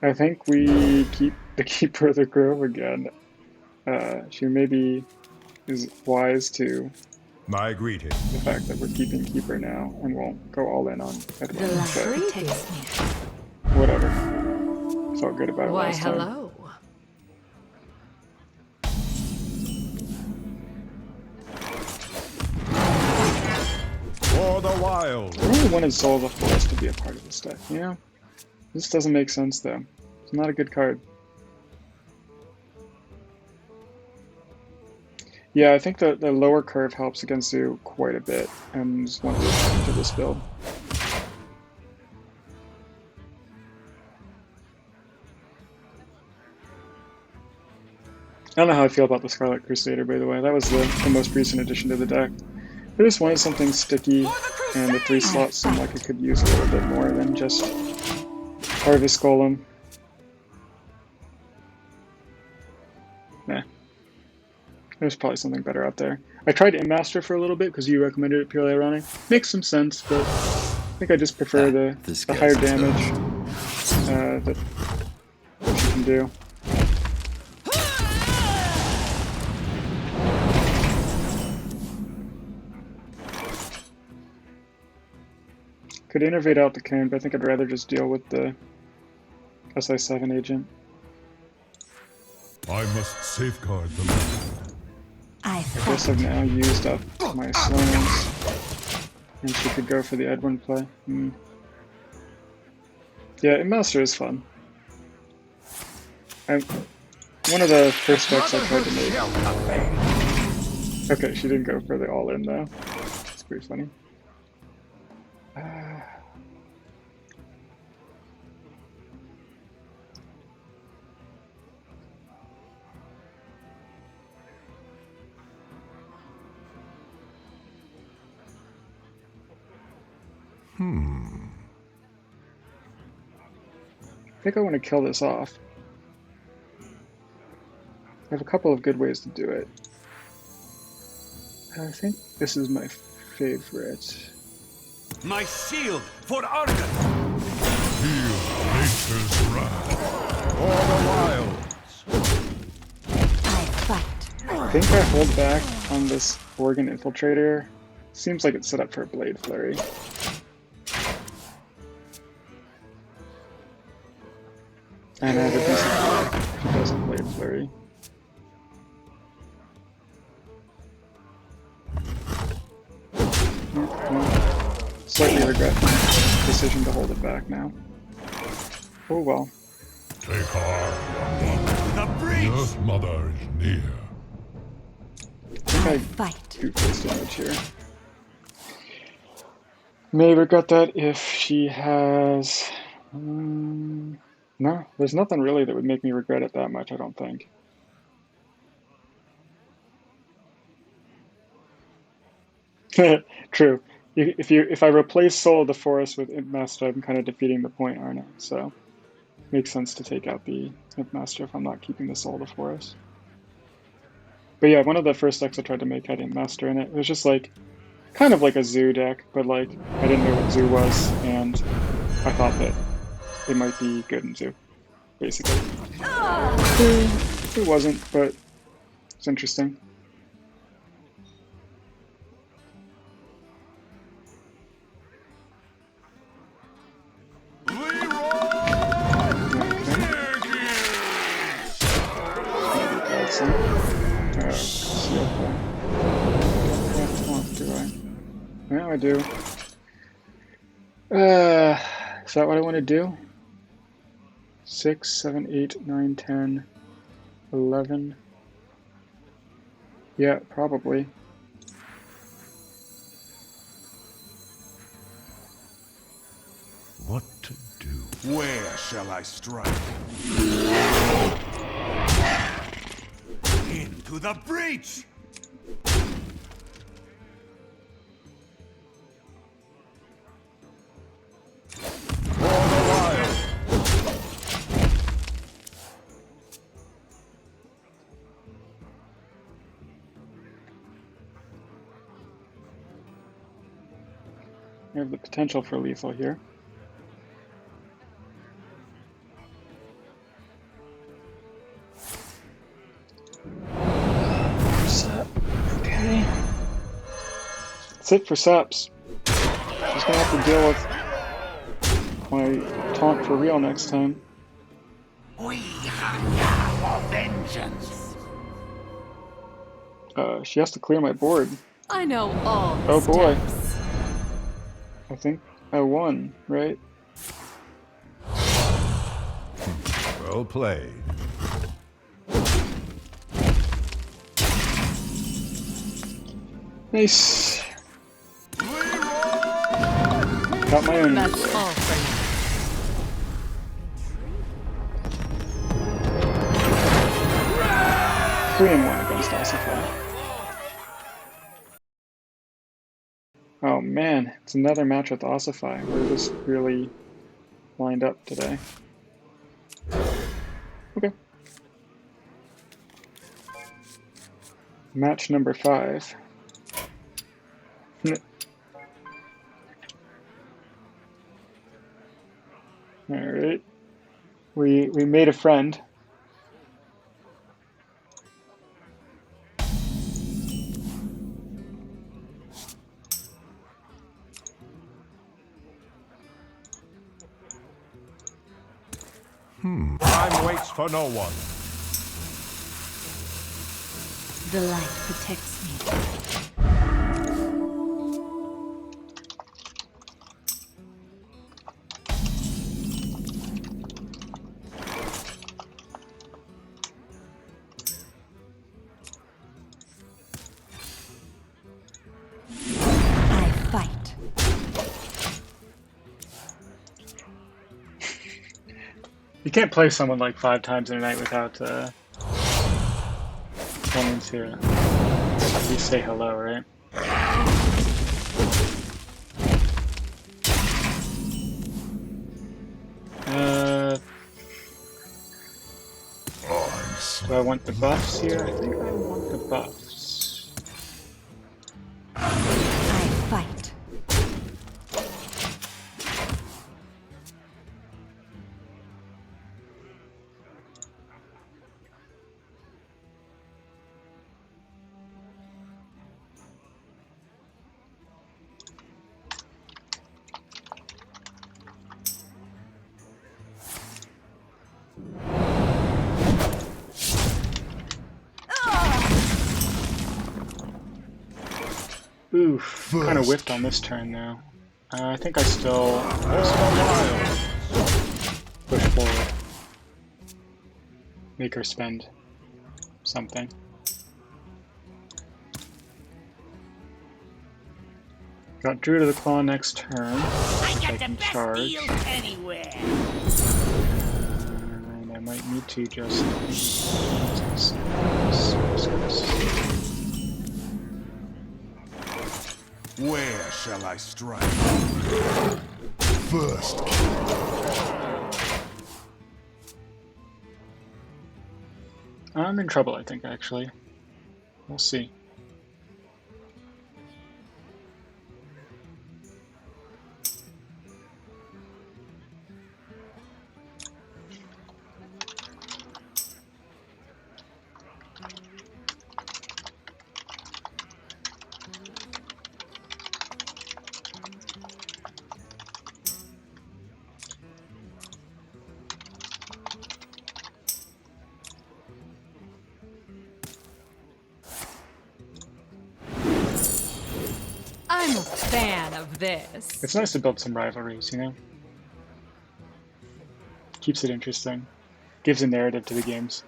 [SPEAKER 1] I think we keep the Keeper of the Grove again. She maybe is wise to
[SPEAKER 2] My greeting.
[SPEAKER 1] the fact that we're keeping Keeper now and won't go all in on Edwin.
[SPEAKER 6] The luxury takes me.
[SPEAKER 1] whatever. Felt good about it
[SPEAKER 3] Why,
[SPEAKER 1] last time.
[SPEAKER 3] hello.
[SPEAKER 2] For the wild.
[SPEAKER 1] I really wanted Soul of the Forest to be a part of this deck, you know? This doesn't make sense though. It's not a good card. Yeah, I think the lower curve helps against Zoo quite a bit, and just want to do this build. I don't know how I feel about the Scarlet Crusader, by the way. That was the most recent addition to the deck. I just wanted something sticky, and the 3 slots seemed like it could use a little bit more than just Harvest Golem. Nah. There's probably something better out there. I tried Immaster for a little bit because you recommended it purely ironic. Makes some sense, but I think I just prefer the higher damage that you can do. Could innervate out the Cairn, but I think I'd rather just deal with the SI7 agent.
[SPEAKER 2] I must safeguard the land.
[SPEAKER 1] I guess I've now used up my slowness, and she could go for the Edwin play. Yeah, Immaster is fun. One of the first decks I tried to make. Okay, she didn't go for the all-in though. It's pretty funny. I think I want to kill this off. I have a couple of good ways to do it. I think this is my favorite.
[SPEAKER 5] My shield for Argon!
[SPEAKER 2] Feel nature's wrath. For the wilds.
[SPEAKER 1] I think I hold back on this Organ Infiltrator. Seems like it's set up for a Blade Flurry. And I have a decent deck if he doesn't Blade Flurry. Slightly regret my decision to hold it back now. Oh well.
[SPEAKER 2] Take heart.
[SPEAKER 5] The breach!
[SPEAKER 2] Earth Mother is near.
[SPEAKER 1] I think I do face damage here. May regret that if she has... no, there's nothing really that would make me regret it that much, I don't think. True. If I replace Soul of the Forest with Imp Master, I'm kind of defeating the point, aren't I? So, makes sense to take out the Imp Master if I'm not keeping the Soul of the Forest. But yeah, one of the first decks I tried to make had Imp Master in it. It was just like, kind of like a Zoo deck, but like, I didn't know what Zoo was, and I thought that it might be good in Zoo, basically. It wasn't, but it's interesting. Now I do. Is that what I want to do? 6, 7, 8, 9, 10, 11. Yeah, probably.
[SPEAKER 2] What to do?
[SPEAKER 5] Where shall I strike? Into the breach!
[SPEAKER 1] I have the potential for lethal here. Okay. That's it for Saps. Just gonna have to deal with my taunt for real next time.
[SPEAKER 5] We hunger for vengeance.
[SPEAKER 1] She has to clear my board.
[SPEAKER 3] I know all the
[SPEAKER 1] Oh boy.
[SPEAKER 3] steps.
[SPEAKER 1] I think I won, right?
[SPEAKER 2] Well played.
[SPEAKER 1] Nice. Got my own.
[SPEAKER 3] That's all for you.
[SPEAKER 1] 3-1 against Ossify. Oh man, it's another match with Ossify. We're just really lined up today. Okay. Match number 5. Alright. We made a friend.
[SPEAKER 2] Time waits for no one.
[SPEAKER 3] The light protects me. I fight.
[SPEAKER 1] You can't play someone like 5 times in a night without wanting to at least say hello, right? Do I want the buffs here? I think I want the buffs.
[SPEAKER 3] I fight.
[SPEAKER 1] Oof, kind of whiffed on this turn though. I think I still push forward. Make her spend something. Got Druid of the Claw next turn.
[SPEAKER 5] I
[SPEAKER 1] I
[SPEAKER 5] got
[SPEAKER 1] can
[SPEAKER 5] the best
[SPEAKER 1] charge.
[SPEAKER 5] deal anywhere.
[SPEAKER 1] And I might need to just...
[SPEAKER 2] Where shall I strike? First.
[SPEAKER 1] I'm in trouble, I think, actually. We'll see.
[SPEAKER 3] I'm a fan of this.
[SPEAKER 1] It's nice to build some rivalries, you know? Keeps it interesting. Gives a narrative to the games.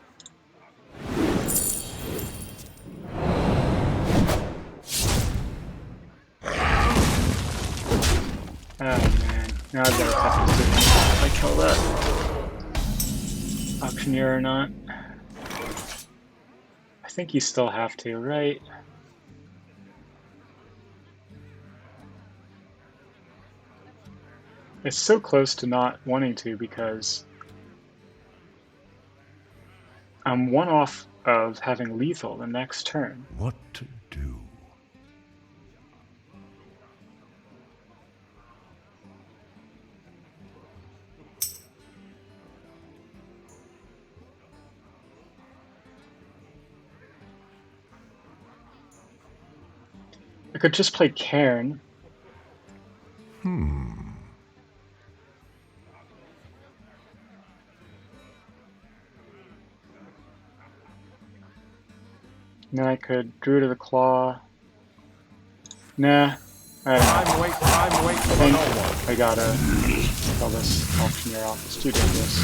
[SPEAKER 1] Oh man, now I've got a tough decision if I kill that auctioneer or not. I think you still have to, right? It's so close to not wanting to because I'm one off of having lethal the next turn.
[SPEAKER 2] What to do?
[SPEAKER 1] I could just play Cairn. then I could Druid of the Claw. Nah, I don't know.
[SPEAKER 2] I'm waiting for no one.
[SPEAKER 1] I gotta kill this auctioneer off. It's too dangerous.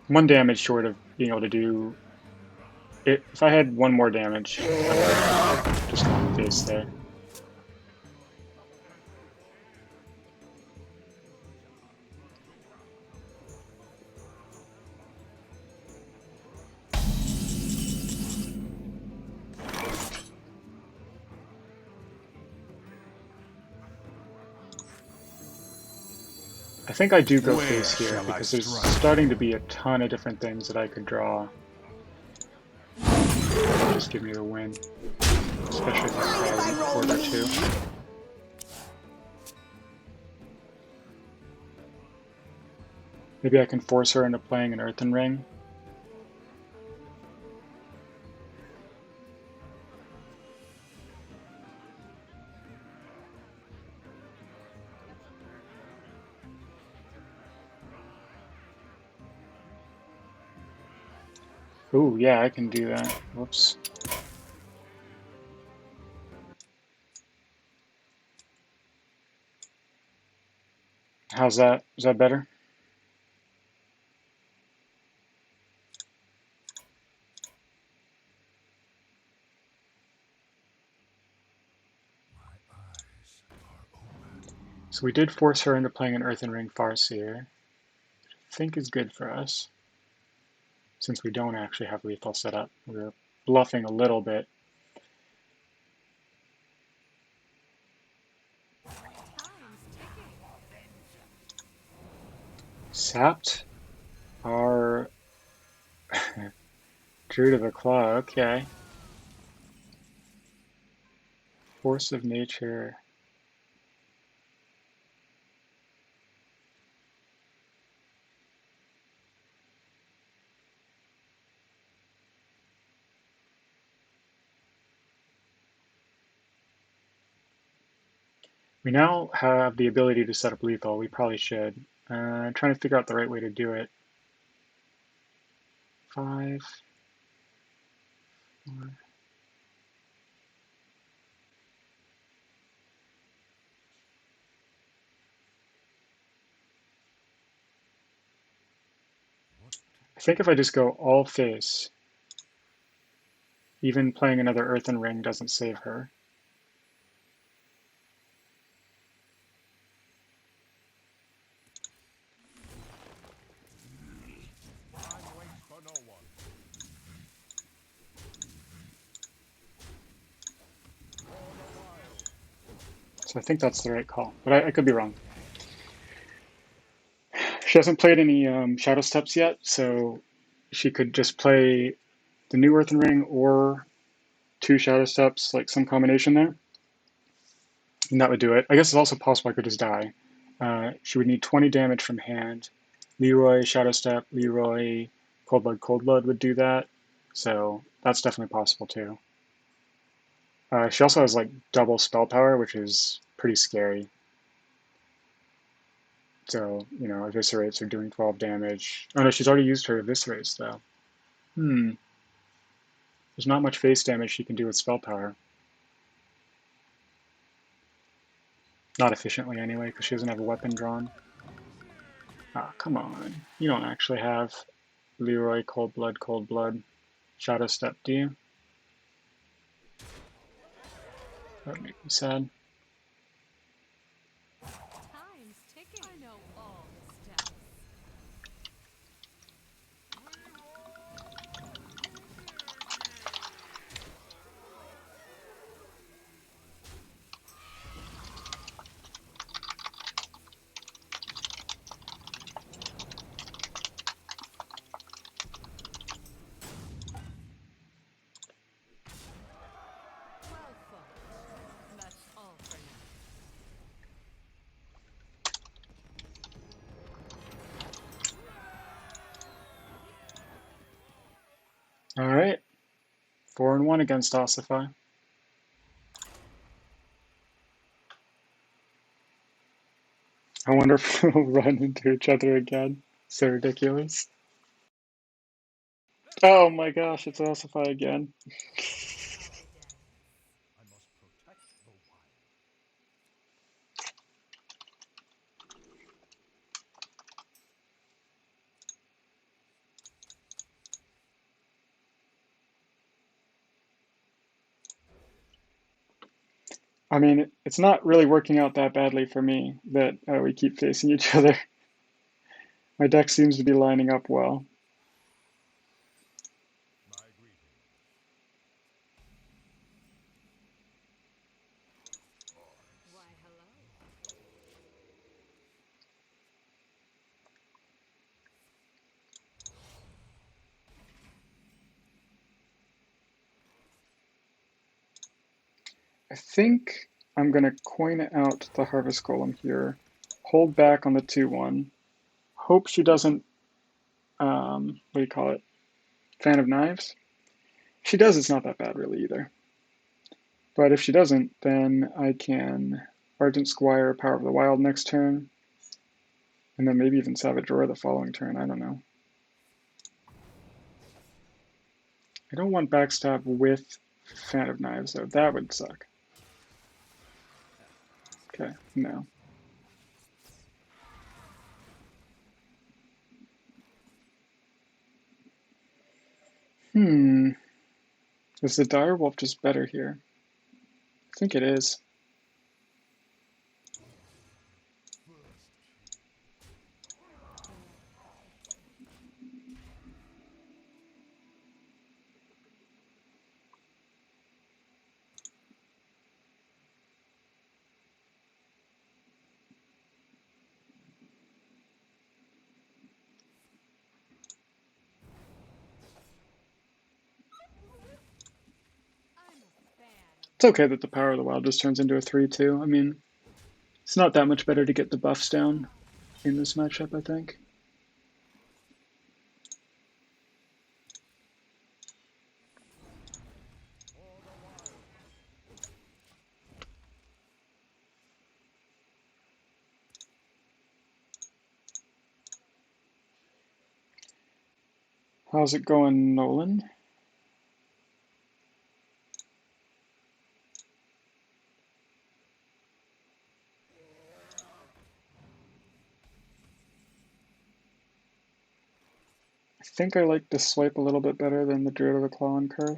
[SPEAKER 1] One damage short of being able to do it. If I had one more damage, I would have just gone face there. I think I do go face here because there's starting to be a ton of different things that I could draw. Just give me the win, especially if I play order 2. Maybe I can force her into playing an Earthen Ring. Ooh, yeah, I can do that. Whoops. How's that? Is that better? So we did force her into playing an Earthen Ring Farseer, which I think is good for us, since we don't actually have lethal set up. We're bluffing a little bit. Sapped our Druid of the Claw, okay. Force of Nature. We now have the ability to set up lethal. We probably should. I'm trying to figure out the right way to do it. 5, 4. I think if I just go all face, even playing another Earthen Ring doesn't save her. So I think that's the right call, but I could be wrong. She hasn't played any Shadow Steps yet, so she could just play the new Earthen Ring or 2 Shadow Steps, like some combination there. And that would do it. I guess it's also possible I could just die. She would need 20 damage from hand. Leroy, Shadow Step, Leroy, Cold Blood would do that. So that's definitely possible too. She also has like double spell power, which is pretty scary. So, you know, Eviscerates are doing 12 damage. Oh no, she's already used her Eviscerates though. There's not much face damage she can do with spell power. Not efficiently anyway, because she doesn't have a weapon drawn. Ah, come on. You don't actually have Leroy, Cold Blood, Shadow Step, do you? That would make me sad.
[SPEAKER 3] Time's ticking. I know all the steps. Well fought. That's all for now.
[SPEAKER 1] Alright. 4-1 against Ossify. I wonder if we'll run into each other again. So ridiculous. Oh my gosh, it's Ossify again.
[SPEAKER 2] I must protect the wild.
[SPEAKER 1] I mean, it's not really working out that badly for me that we keep facing each other. My deck seems to be lining up well.
[SPEAKER 2] My greeting.
[SPEAKER 3] Why, hello.
[SPEAKER 1] I think I'm going to coin out the Harvest Golem here, hold back on the 2-1, hope she doesn't, what do you call it, Fan of Knives? If she does, it's not that bad really either. But if she doesn't, then I can Ardent Squire, Power of the Wild next turn, and then maybe even Savage Roar the following turn, I don't know. I don't want Backstab with Fan of Knives though, that would suck. Okay, no. Is the Direwolf just better here? I think it is.
[SPEAKER 3] I'm a fan of
[SPEAKER 1] It's okay that the Power of the Wild just turns into a 3-2. I mean, it's not that much better to get the buffs down in this matchup, I think. How's it going, Nolan? I think I like the swipe a little bit better than the Druid of the Claw and Curve.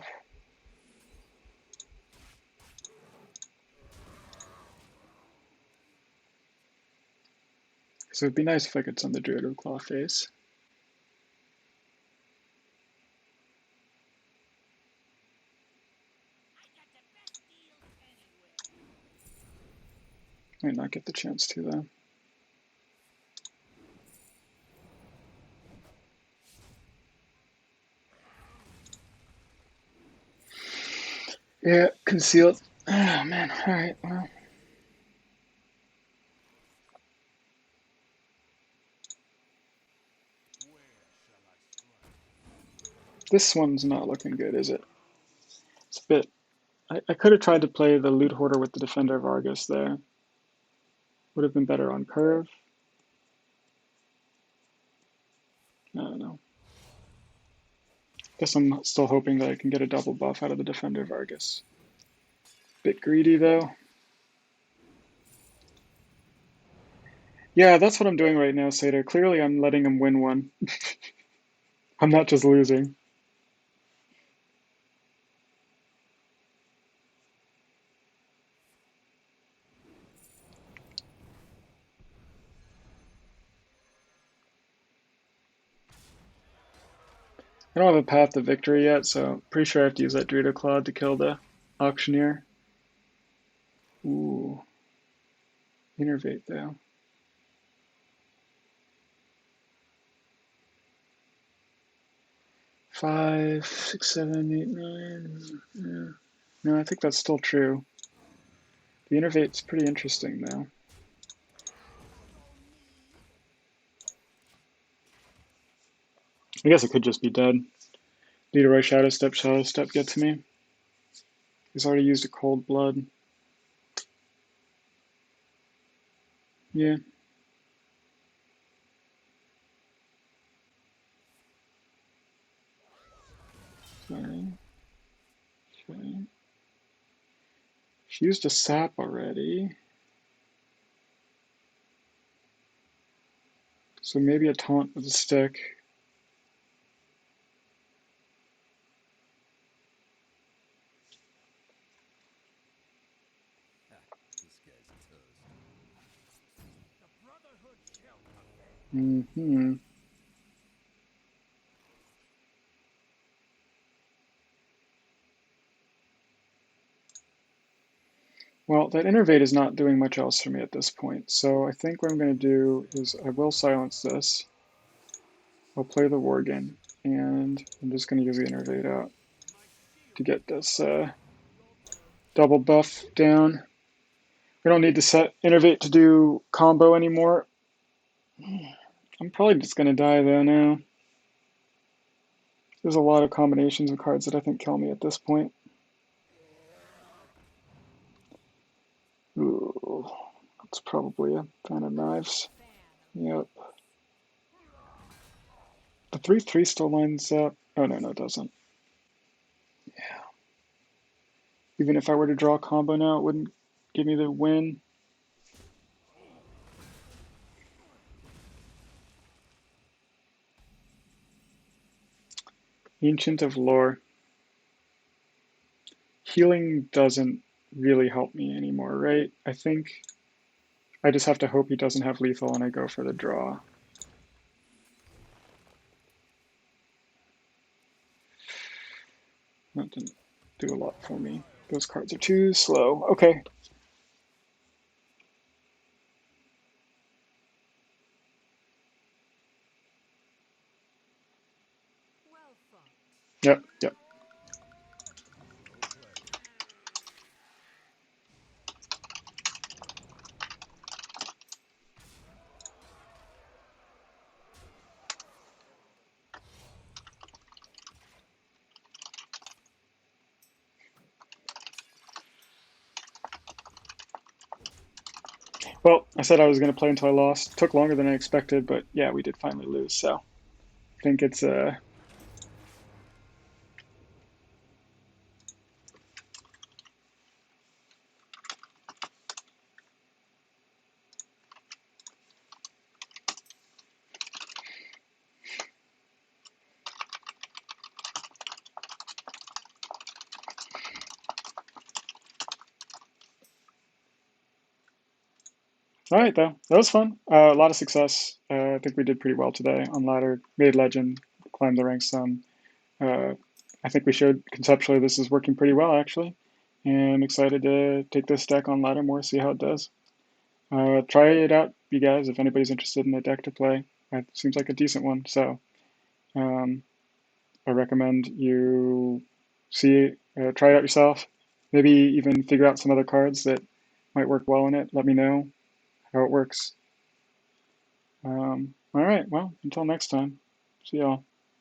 [SPEAKER 1] So it'd be nice if I could send the Druid of the Claw face.
[SPEAKER 5] I got the best deal anywhere.
[SPEAKER 1] Might not get the chance to though. Yeah, concealed. Oh man, alright, well. This one's not looking good, is it? It's a bit... I could have tried to play the Loot Hoarder with the Defender of Argus there. Would have been better on curve. I don't know. Guess I'm still hoping that I can get a double buff out of the Defender of Argus. Bit greedy though. Yeah, that's what I'm doing right now, Sater. Clearly I'm letting him win one. I'm not just losing. I don't have a path to victory yet, so pretty sure I have to use that Druid Claw to kill the Auctioneer. Ooh. Innervate though. 5, 6, 7, 8, 9. Yeah. No, I think that's still true. The Innervate's pretty interesting though. I guess it could just be dead. Leaderoy Shadow Step gets me. He's already used a Cold Blood. Yeah. Sorry. Okay. She used a sap already. So maybe a taunt with a stick.
[SPEAKER 2] This guy's toast.
[SPEAKER 5] The Brotherhood shall avenge.
[SPEAKER 1] Mm-hmm. Well, that innervate is not doing much else for me at this point, so I think what I'm going to do is I will silence this. I'll play the Worgen, and I'm just going to use the innervate out to get this double buff down. We don't need to set innervate to do combo anymore. I'm probably just going to die though now. There's a lot of combinations of cards that I think kill me at this point. Ooh, that's probably a fan of knives. Yep. The 3/3 still lines up. Oh, no, it doesn't. Yeah. Even if I were to draw a combo now, it wouldn't give me the win. Ancient of Lore. Healing doesn't really help me anymore, right? I think I just have to hope he doesn't have lethal and I go for the draw. That didn't do a lot for me. Those cards are too slow. Okay.
[SPEAKER 3] Well fought.
[SPEAKER 1] Yep.
[SPEAKER 2] Well played.
[SPEAKER 1] Well, I said I was going to play until I lost. Took longer than I expected, but yeah, we did finally lose. So I think it's all right though. That was fun. A lot of success. I think we did pretty well today on ladder. Made legend, climbed the ranks some. Uh, I think we showed conceptually this is working pretty well actually, and I'm excited to take this deck on ladder more, see how it does. Try it out, you guys, if anybody's interested in a deck to play. It seems like a decent one, so um, I recommend you try it out yourself. Maybe even figure out some other cards that might work well in it. Let me know how it works. All right, well, until next time, see y'all.